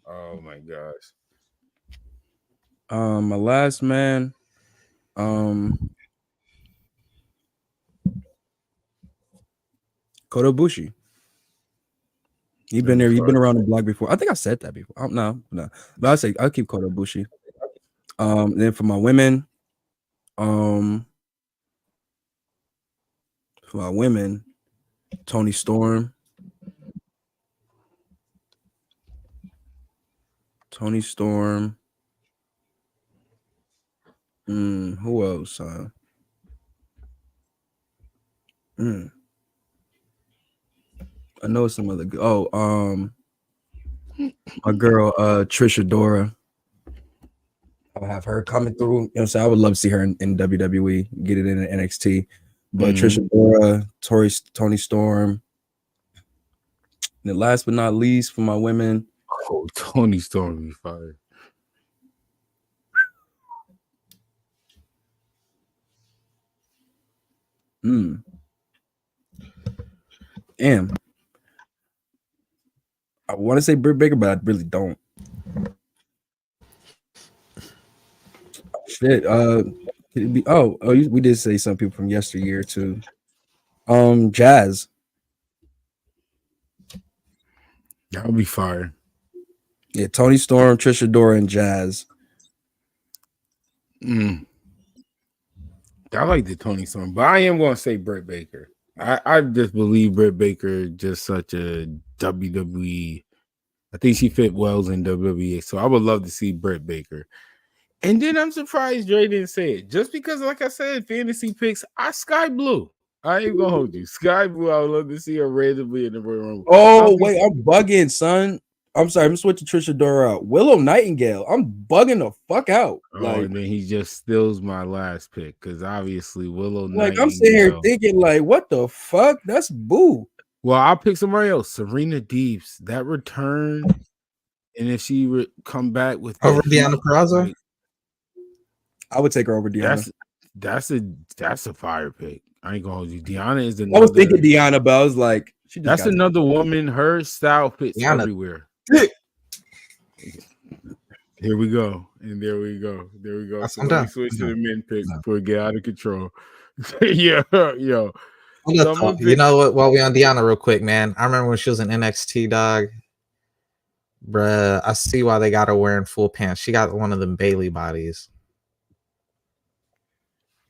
Oh my gosh. My last man, Kota Ibushi. You've been there. You've been around the block before. I think I said that before. No. But I'll keep Kota Ibushi. Then for my women, Toni Storm. Who else? I know some other. My girl, Trisha Dora. I'll have her coming through. You know what I'm saying? I would love to see her in WWE, get it in NXT. But Trisha Dora, Toni Storm. And then last but not least, for my women. Oh, Toni Storm would be fired. Damn. I want to say Britt Baker, but I really don't. Shit. Could it be? We did say some people from yesteryear too. Jazz. That would be fire. Yeah, Toni Storm, Trisha Dora, and Jazz. I like the Toni Storm, but I am going to say Britt Baker. I just believe Britt Baker just such a WWE. I think she fit well in WWE, so I would love to see Britt Baker. And then I'm surprised Dre didn't say it. Just because, like I said, fantasy picks, Sky Blue. I ain't gonna hold you. Sky Blue, I would love to see her randomly in the Royal Rumble. Oh, wait, I'm bugging, son. I'm sorry, I'm switching Trisha Dora out. Willow Nightingale. I'm bugging the fuck out. And then he just steals my last pick because obviously Willow Nightingale. I'm sitting here thinking, what the fuck? That's boo. Well, I'll pick somebody else. Serena Deeps. That return, and if she come back with over Deanna Purrazzo, I would take her over Deanna. That's a fire pick. I ain't gonna hold you. Deanna is the. I was thinking Deanna, but I was like, That's another woman. Her style fits everywhere. Here we go. And there we go. There we go. So let me switch to the men picks before it get out of control. Yeah, yo. You know what? While we on Deanna real quick, man. I remember when she was in NXT, dog. Bruh, I see why they got her wearing full pants. She got one of them Bailey bodies.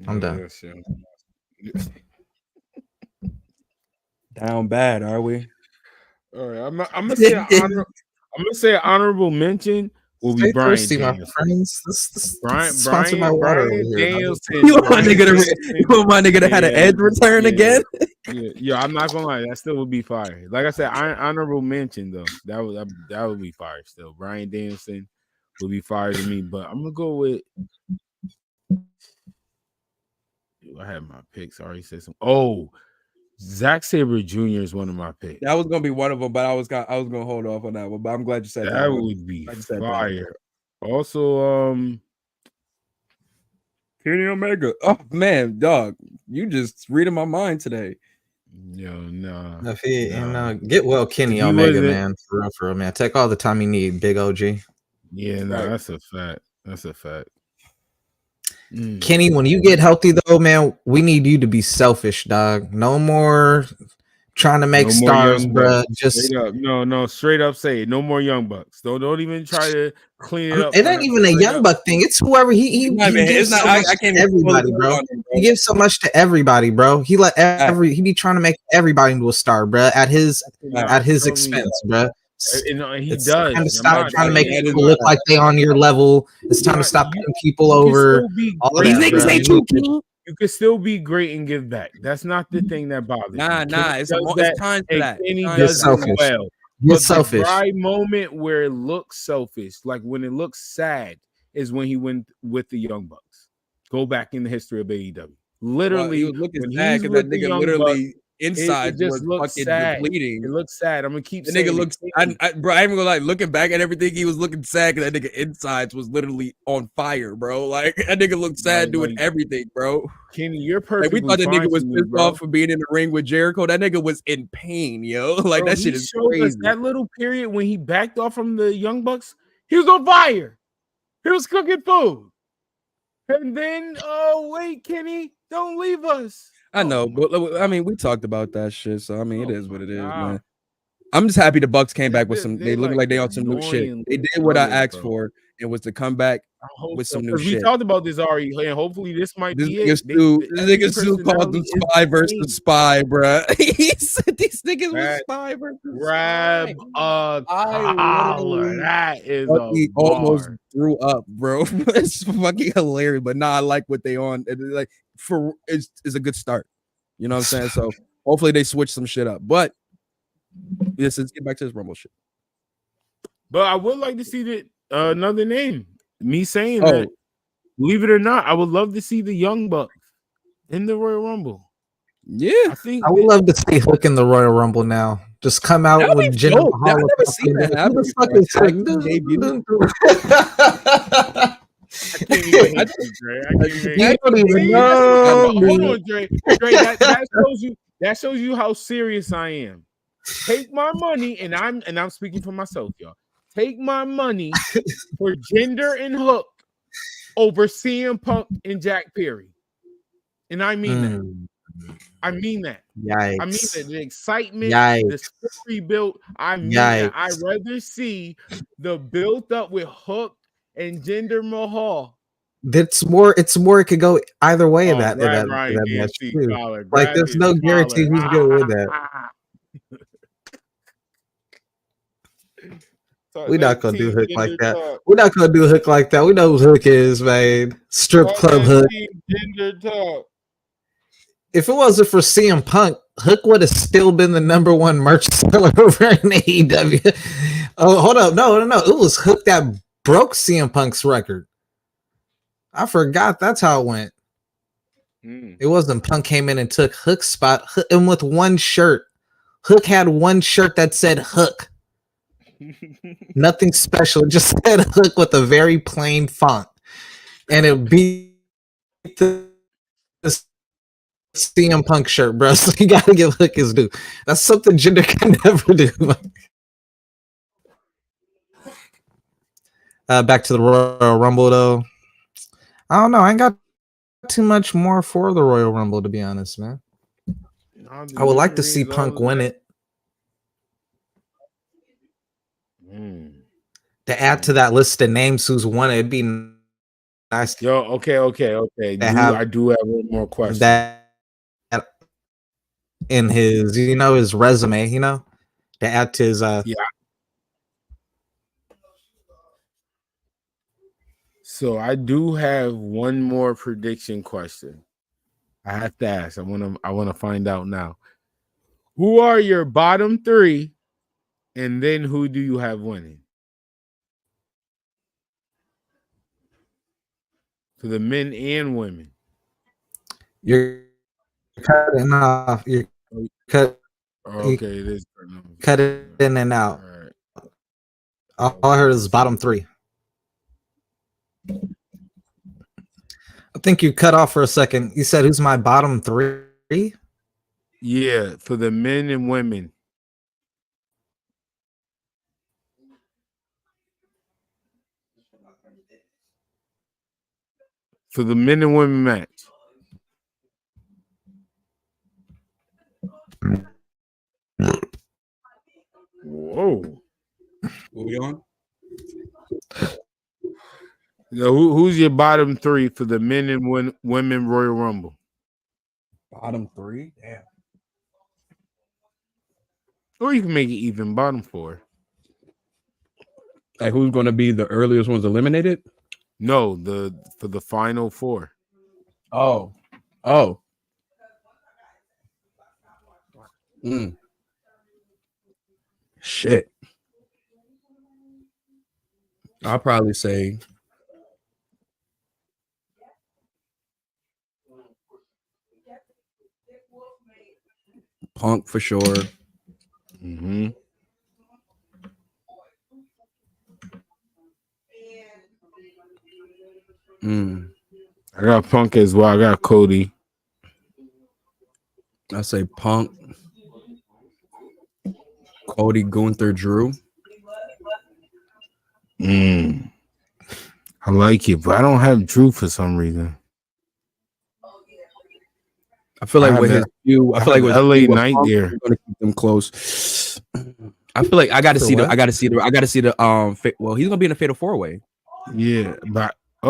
I'm done. Down bad, are we? All right, I'm gonna say an honorable mention will be Brian Danielson. My friends. Brian Danielson. You want my nigga to have an Edge return again? Yeah, I'm not gonna lie, that still would be fire. Like I said, honorable mention though. That would be fire still. Brian Danielson would be fire to me, but I'm gonna go with. I had my picks. I already said some. Oh, Zack Sabre Jr. is one of my picks. That was gonna be one of them, but I was gonna hold off on that one. But I'm glad you said that. That would be fire. Also, Kenny Omega. Oh man, dog, you just reading my mind today. Yo, no. Get well, Kenny Omega, man. For real, man. Take all the time you need, big OG. Yeah, no, that's a fact. That's a fact. Kenny, when you get healthy though, man, we need you to be selfish, dog. No more trying to make stars, bro. Just straight up say it. No more Young Bucks. Don't even try to clean it up. It ain't even a Young Buck thing. It's whoever he gives so much to everybody, bro. He gives so much to everybody, bro. He let he be trying to make everybody into a star, bro, at his expense, bro. He does. Time to stop trying to make people look like they on your level. It's time to stop putting people over. These niggas ain't true. You can still be great and give back. That's not the thing that bothers me. Nah. It's time for that. Kenny does it well. You're selfish. The right moment where it looks selfish, like when it looks sad, is when he went with the Young Bucks. Go back in the history of AEW. Literally, he was looking sad because that nigga literally inside just was fucking sad. depleting. It looks sad. I'm gonna keep the saying nigga looks. Bro, I ain't gonna lie. Looking back at everything, he was looking sad because that nigga insides was literally on fire, bro. Like that nigga looked sad doing everything, bro. Kenny, you're perfect. Like, we thought that nigga was pissed off for being in the ring with Jericho. That nigga was in pain, yo. Like that shit is crazy. That little period when he backed off from the Young Bucks, he was on fire. He was cooking food, and then wait, Kenny, don't leave us. I know, but I mean, we talked about that shit, so I mean, it is what it is, man. I'm just happy the Bucks came back with some. They look like they on some new shit. They did what I asked for. It was to come back with some new shit. We talked about this already, and hopefully this might be it. This nigga Stu called them Spy versus Spy, bro. He said these niggas were Spy versus Grab a collar. That is he almost threw up, bro. It's fucking hilarious. But nah, I like what they on. Like it's a good start. You know what I'm saying? So hopefully they switch some shit up. But let's get back to this Rumble shit. But I would like to see another name. Me saying that, believe it or not, I would love to see the Young Bucks in the Royal Rumble. Yeah, I would love to see Hook in the Royal Rumble now. Just come out with Jinder Mahal. I've never seen that happen. I don't even know. Hold on, Dre. That shows you how serious I am. Take my money, and I'm speaking for myself, y'all. Take my money for Jinder and Hook over CM Punk and Jack Perry, and I mean that. I mean that. Yikes. I mean that. The excitement, Yikes. the story built. I mean that. I'd rather see the built up with Hook and Jinder Mahal. It's more. It could go either way in that match too. Like there's no guarantee who's going to win that. We're not gonna do Hook like that. We're not gonna do Hook like that. We know who Hook is, man. Strip club Hook. If it wasn't for CM Punk, Hook would have still been the #1 merch seller over in AEW. Oh, hold up. No. It was Hook that broke CM Punk's record. I forgot that's how it went. It wasn't Punk came in and took Hook's spot. And with one shirt. Hook had one shirt that said Hook. Nothing special. It just said Hook with a very plain font. And it beat the CM Punk shirt, bro. So you gotta give Hook his due. That's something Jinder can never do. Back to the Royal Rumble, though. I don't know. I ain't got too much more for the Royal Rumble, to be honest, man. I would like to see Punk win it. To add to that list of names who's won it, it'd be nice. Yo, okay. I do have one more question. That in his, his resume, to add to his. Yeah. So I do have one more prediction question. I have to ask. I want to find out now. Who are your bottom three, and then who do you have winning? For the men and women. You're cutting off. You're cut. Okay, it is cut it in and out. All I heard is bottom three. I think you cut off for a second. You said, who's my bottom three? Yeah, for the men and women. For the men and women match. Whoa. What we on? Who's your bottom three for the men and women Royal Rumble? Bottom three? Damn. Or you can make it even bottom four. Like, who's going to be the earliest ones eliminated? No, for the final four. Oh. Shit. I'll probably say Punk for sure. Mm-hmm. I got Punk as well. I got Cody. I say Punk, Cody, Gunther, Drew. I like it, but I don't have Drew for some reason. I feel like with his few, I feel like with LA Knight there, going to keep them close. I feel like I got to see the well, he's gonna be in a fatal 4-way. Yeah, but I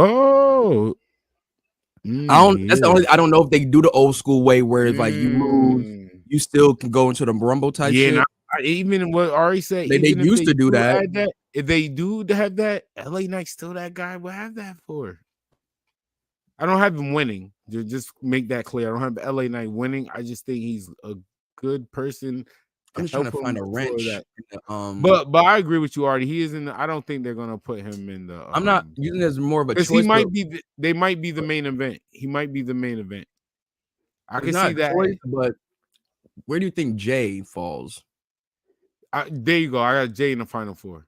don't know if they do the old school way where it's like you lose, you still can go into the Rumble type shit. Yeah, even what Arri said, they used to do that. If they do have that, LA Knight still that guy will have that for. I don't have him winning. Just make that clear. I don't have LA Knight winning. I just think he's a good person. I'm just trying to find a wrench. But I agree with you, Artie. He is in the. I don't think they're gonna put him in the. I'm not using it as more of a choice. He might be. They might be the main event. He might be the main event. I can see that. Choice, but where do you think Jay falls? There you go. I got Jay in the final four.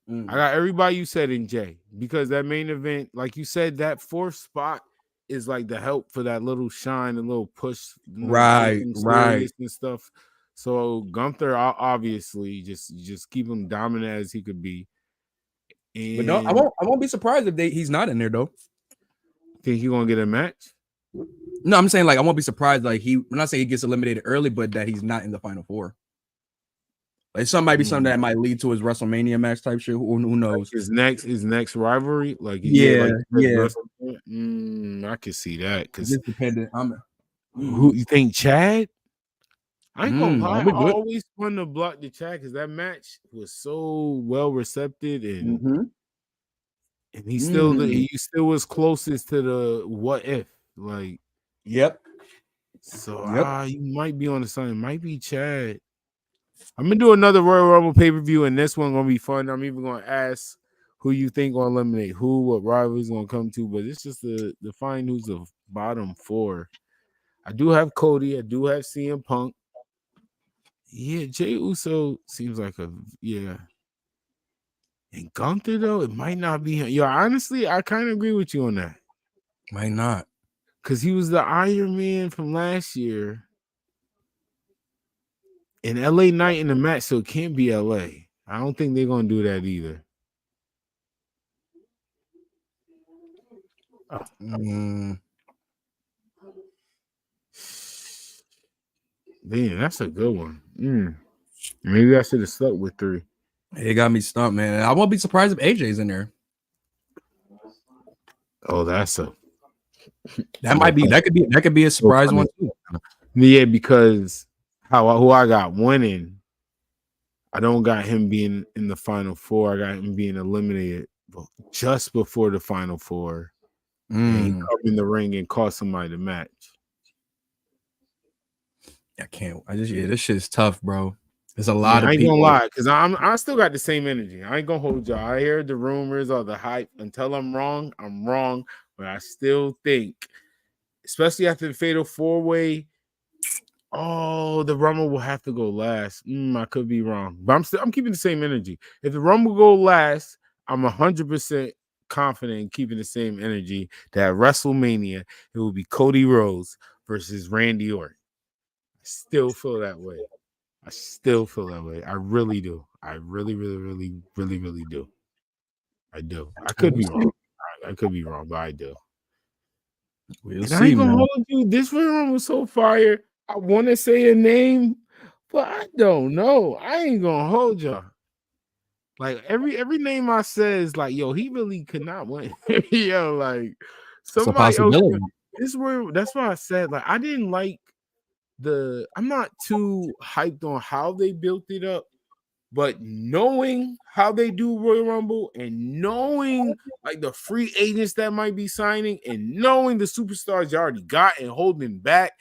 I got everybody you said in Jay because that main event, like you said, that fourth spot is like the help for that little shine, a little push, right, and stuff. So Gunther, obviously, just keep him dominant as he could be. And but no, I won't be surprised if he's not in there though. Think he gonna get a match? No, I'm saying like I won't be surprised. Like I'm not saying he gets eliminated early, but that he's not in the final four. Like some might be something that might lead to his WrestleMania match type shit. Who knows? Like his next rivalry, like yeah. I can see that because it's dependent. Who you think, Chad? I ain't gonna lie. I always want to block the Chad because that match was so well received and he still was closest to the what if like. Yep. So you might be on the side. It might be Chad. I'm gonna do another Royal Rumble pay-per-view, and this one gonna be fun. I'm even gonna ask who you think gonna eliminate who, what rivalries gonna come to, but it's just the find who's the bottom four. I do have Cody, I do have CM Punk. Yeah, Jey Uso seems like and Gunther though, it might not be him. Yo, honestly, I kind of agree with you on that. Might not. Because he was the Iron Man from last year. And LA Knight in the match, so it can't be LA. I don't think they're going to do that either. Damn, that's a good one. Maybe I should have stuck with 3. It got me stumped, man. I won't be surprised if AJ's in there. Oh, that could be a surprise one too. Yeah, because who I got winning, I don't got him being in the final 4. I got him being eliminated just before the final 4. And he come in the ring and cost somebody the match. This shit is tough, bro. There's a lot of I ain't people. gonna lie, because I still got the same energy. I ain't gonna hold y'all. I hear the rumors or the hype. Until I'm wrong, but I still think, especially after the fatal 4-way, the Rumble will have to go last. I could be wrong, but I'm keeping the same energy. If the Rumble go last, I'm 100% confident in keeping the same energy that at WrestleMania it will be Cody Rhodes versus Randy Orton. I still feel that way. I really do. I really, really, really, really, really do. I do. I could be wrong, but I do. We'll see, I ain't gonna hold you. This one was so fire. I want to say a name, but I don't know. I ain't gonna hold y'all. Like every name I say is like, yo, he really could not win. Yo, like somebody else. That's why I said, like, I didn't like I'm not too hyped on how they built it up, but knowing how they do Royal Rumble and knowing like the free agents that might be signing and knowing the superstars you already got and holding back,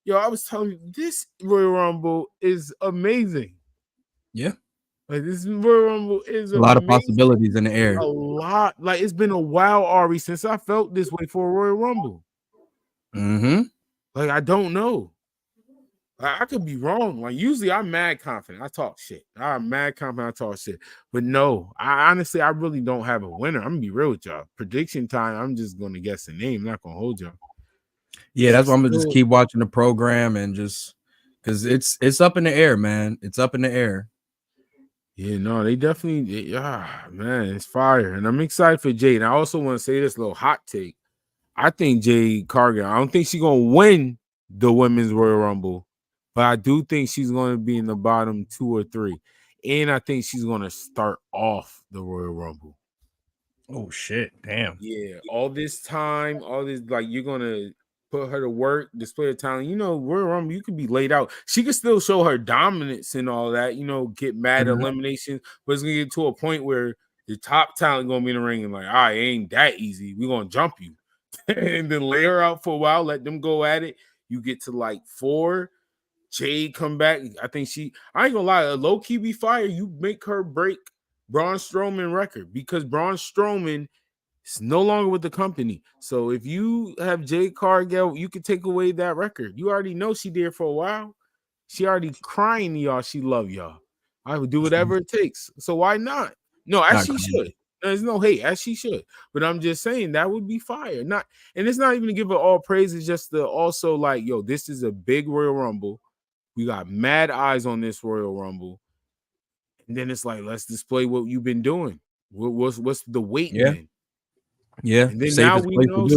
yo, I was telling you, this Royal Rumble is amazing. Yeah. Like this Royal Rumble is a lot of possibilities in the air. A lot. Like it's been a while, Ari, since I felt this way for a Royal Rumble. Like I don't know. I could be wrong. Like usually I'm mad confident. I talk shit. I'm mad confident. I talk shit. But no, I really don't have a winner. I'm gonna be real with y'all. Prediction time. I'm just gonna guess a name. I'm not gonna hold y'all. Yeah, that's why I'm gonna just keep watching the program and just because it's up in the air, man. It's up in the air. Yeah, no, they definitely, man, it's fire. And I'm excited for Jade. And I also want to say this little hot take. I think Jade Cargill, I don't think she's going to win the Women's Royal Rumble, but I do think she's going to be in the bottom 2 or 3. And I think she's going to start off the Royal Rumble. Oh, shit. Damn. Yeah, all this time, like, you're going to put her to work, display her talent. You know, Royal Rumble, you could be laid out. She could still show her dominance and all that, you know, get mad eliminations, but it's going to get to a point where the top talent going to be in the ring and like, all right, it ain't that easy. We're going to jump you. And then lay her out for a while, let them go at it. You get to like 4, Jade come back. I think I ain't gonna lie, a low key be fire. You make her break Braun Strowman record because Braun Strowman is no longer with the company. So if you have Jade Cargill, you could take away that record. You already know she did for a while. She already crying to y'all. She love y'all. I would do whatever it takes. So why not? No, as she should. There's no hate, as she should. But I'm just saying that would be fire. And it's not even to give her all praise. It's just to also like, yo, this is a big Royal Rumble. We got mad eyes on this Royal Rumble. And then it's like, let's display what you've been doing. What's the weight? Yeah. Then? Yeah. And then now we know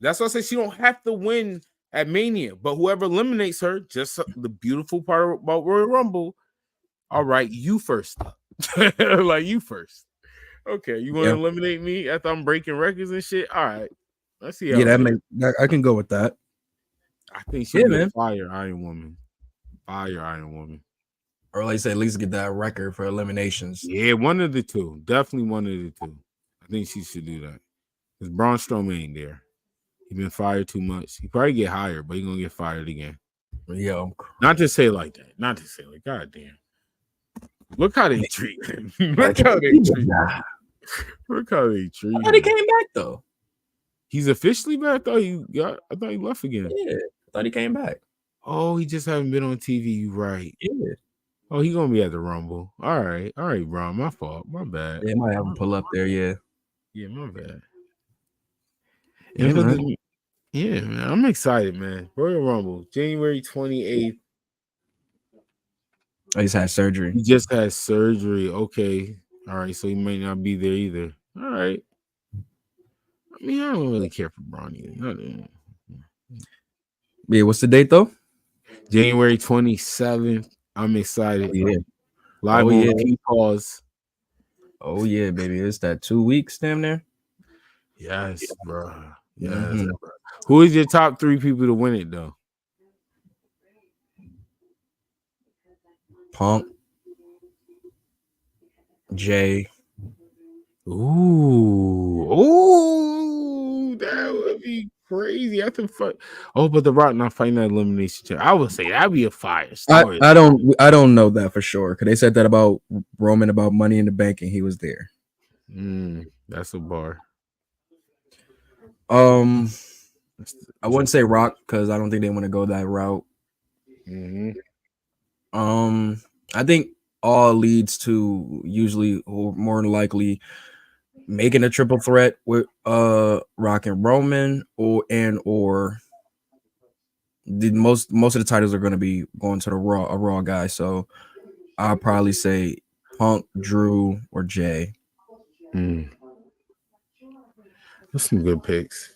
that's why I say she don't have to win at Mania. But whoever eliminates her, just the beautiful part about Royal Rumble. All right, you first. Like you first. Okay, you want to eliminate me after I'm breaking records and shit? All right, let's see. I can go with that. I think she'll be fire Iron Woman. Fire Iron Woman. Or like say, at least get that record for eliminations. Yeah, one of the two. Definitely one of the two. I think she should do that. Because Braun Strowman ain't there. He been fired too much. He probably get hired, but he gonna get fired again. Yo, not to say like that. Not to say like, God damn. Look how they treat him. Look how they treat him. Look how they treat him. But he came back though. He's officially back. I thought he left again. Yeah, I thought he came back. Oh, he just haven't been on TV. You right. Yeah. Oh, he gonna be at the Rumble. All right, bro. My fault. My bad. They might have him pull up there. Yeah. Yeah, my bad. Yeah, man. I'm excited, man. Royal Rumble, January 28th. I just had surgery. He just had surgery. Okay. All right. So he might not be there either. All right. I mean, I don't really care for Braun either. Yeah, what's the date though? January 27th. I'm excited. Yeah. Live on P-Pause. Oh yeah, baby. It's that 2 weeks damn there. Yes, bro. Yes, bro. Who is your top 3 people to win it though? Punk, Jay. Ooh, that would be crazy. I think but The Rock not fighting that elimination champ. I would say that'd be a fire story. I don't know that for sure because they said that about Roman about Money in the Bank and he was there. That's a bar. I wouldn't say Rock because I don't think they want to go that route. I think all leads to usually or more than likely making a triple threat with Rock and Roman or the most of the titles are going to be going to a Raw guy. So I'll probably say Punk, Drew, or Jay. That's some good picks.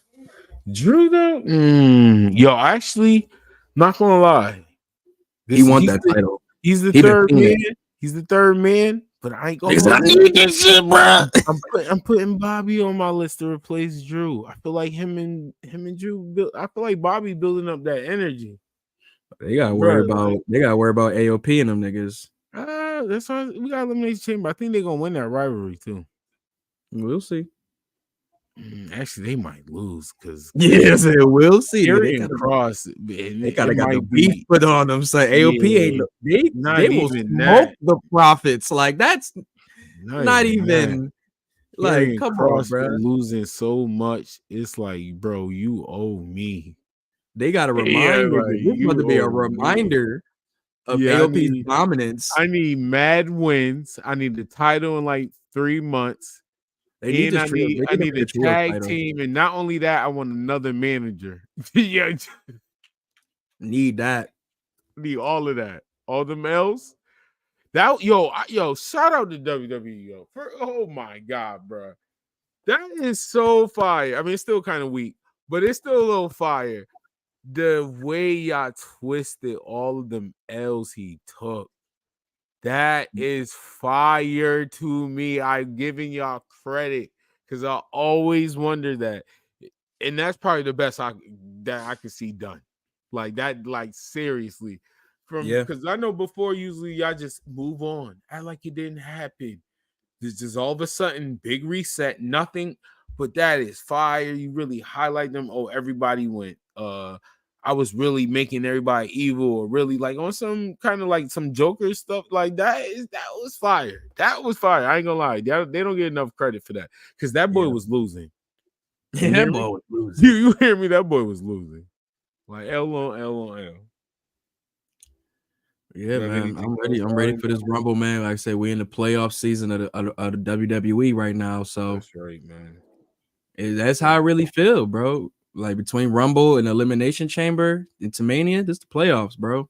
Drew though, yo, actually, not gonna lie, he won that title. He's the third man. He's the third man, but I ain't gonna. I need this shit, bro. I'm putting Bobby on my list to replace Drew. I feel like him and Drew. I feel like Bobby building up that energy. They gotta worry about AOP and them niggas. That's why we got elimination chamber. I think they're gonna win that rivalry too. We'll see. Actually, they might lose because we'll see. They got the beef put on them. So AOP ain't they will smoke the profits. Like that's not even like come on, bro. Losing so much, it's like, bro, you owe me. They got a reminder. This is going to be a reminder of AOP's dominance. I need mad wins. I need the title in like 3 months. I need a tag team, and not only that, I want another manager. Need that. Need all of that. All them else. That yo, shout out to WWE, oh my god, bro. That is so fire. I mean, it's still kind of weak, but it's still a little fire. The way y'all twisted all of them L's he took. That is fire to me. I'm giving y'all credit because I always wonder that. And that's probably the best that I can see done. Like that, like seriously. Because I know before usually y'all just move on. Act like it didn't happen. There's just all of a sudden, big reset, nothing. But that is fire. You really highlight them. Oh, everybody went. I was really making everybody evil or really like on some kind of like some Joker stuff like that. That was fire. That was fire. I ain't gonna lie. They don't get enough credit for that because that boy was losing. That boy was losing. You hear me? That boy was losing. Like L on L. Yeah, man. I'm ready. I'm ready for this Rumble, man. Like I said, we're in the playoff season of the WWE right now. So that's right, man. That's how I really feel, bro. Like between Rumble and Elimination Chamber into Mania, this is the playoffs, bro.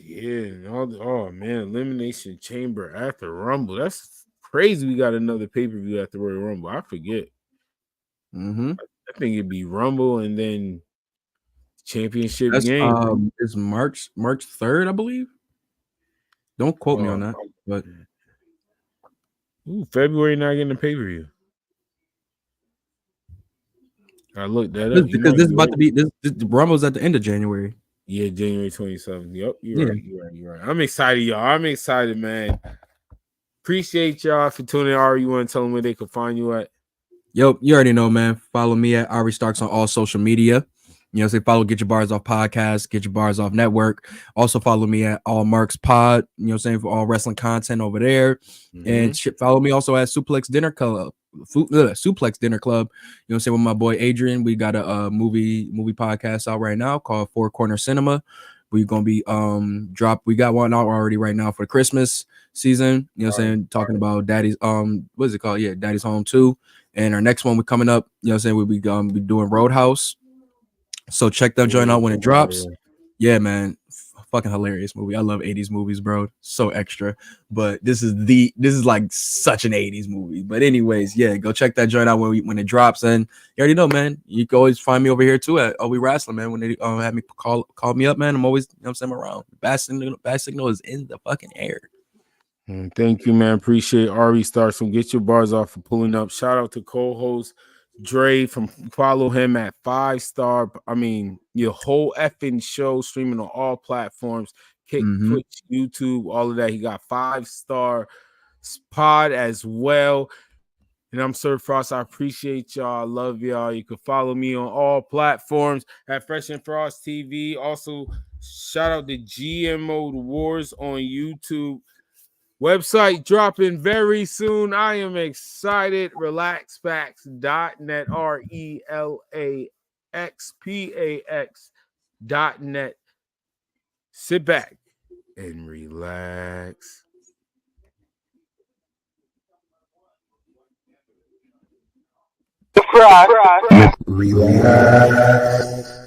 Yeah. Oh man, Elimination Chamber after Rumble. That's crazy. We got another pay-per-view after Royal Rumble. I forget. I think it'd be Rumble and then championship game. It's March 3rd, I believe. Don't quote me on that, but February not getting a pay-per-view. I looked that up because this is about to be this Rumble's at the end of January. Yeah, January 27th. Yep, you're right. I'm excited, y'all. I'm excited, man. Appreciate y'all for tuning in. Arri, you want to tell them where they can find you at? Yo, you already know, man. Follow me at Arri Starks on all social media. You know, say follow Get Your Bars Off Podcast, Get Your Bars Off Network. Also follow me at All Marks Pod, you know, saying for all wrestling content over there. And follow me also at Suplex Dinner Club. Suplex Dinner Club, you know, saying with my boy Adrian. We got a movie podcast out right now called Four Corner Cinema. We're gonna be we got one out already right now for the Christmas season, you know, saying talking about Daddy's what is it called? Yeah, Daddy's Home 2. And our next one we're coming up, you know, saying we'll be doing Roadhouse. So check that joint out when it drops. Yeah, man. Fucking hilarious movie. I love 80s movies, bro. So extra. But this is like such an 80s movie. But anyways, yeah, go check that joint out when it drops. And you already know, man. You can always find me over here too at Oh We Wrasslin, man. When they have me call me up, man. I'm always, you know what I'm saying, around. Bad signal is in the fucking air. Thank you, man. Appreciate Arri Starks from Get Your Bars Off for pulling up. Shout out to co-host Dre from follow him at 5-star. I mean, your whole effing show streaming on all platforms, Kick, Twitch, YouTube, all of that. He got 5-star pod as well. And I'm Sirr Frass. I appreciate y'all. I love y'all. You can follow me on all platforms at Fresh and Frost TV. Also, shout out to GMO Wars on YouTube. Website dropping very soon. I am excited. Relaxpax.net. RELAXPAX.net. Sit back and relax. Relax.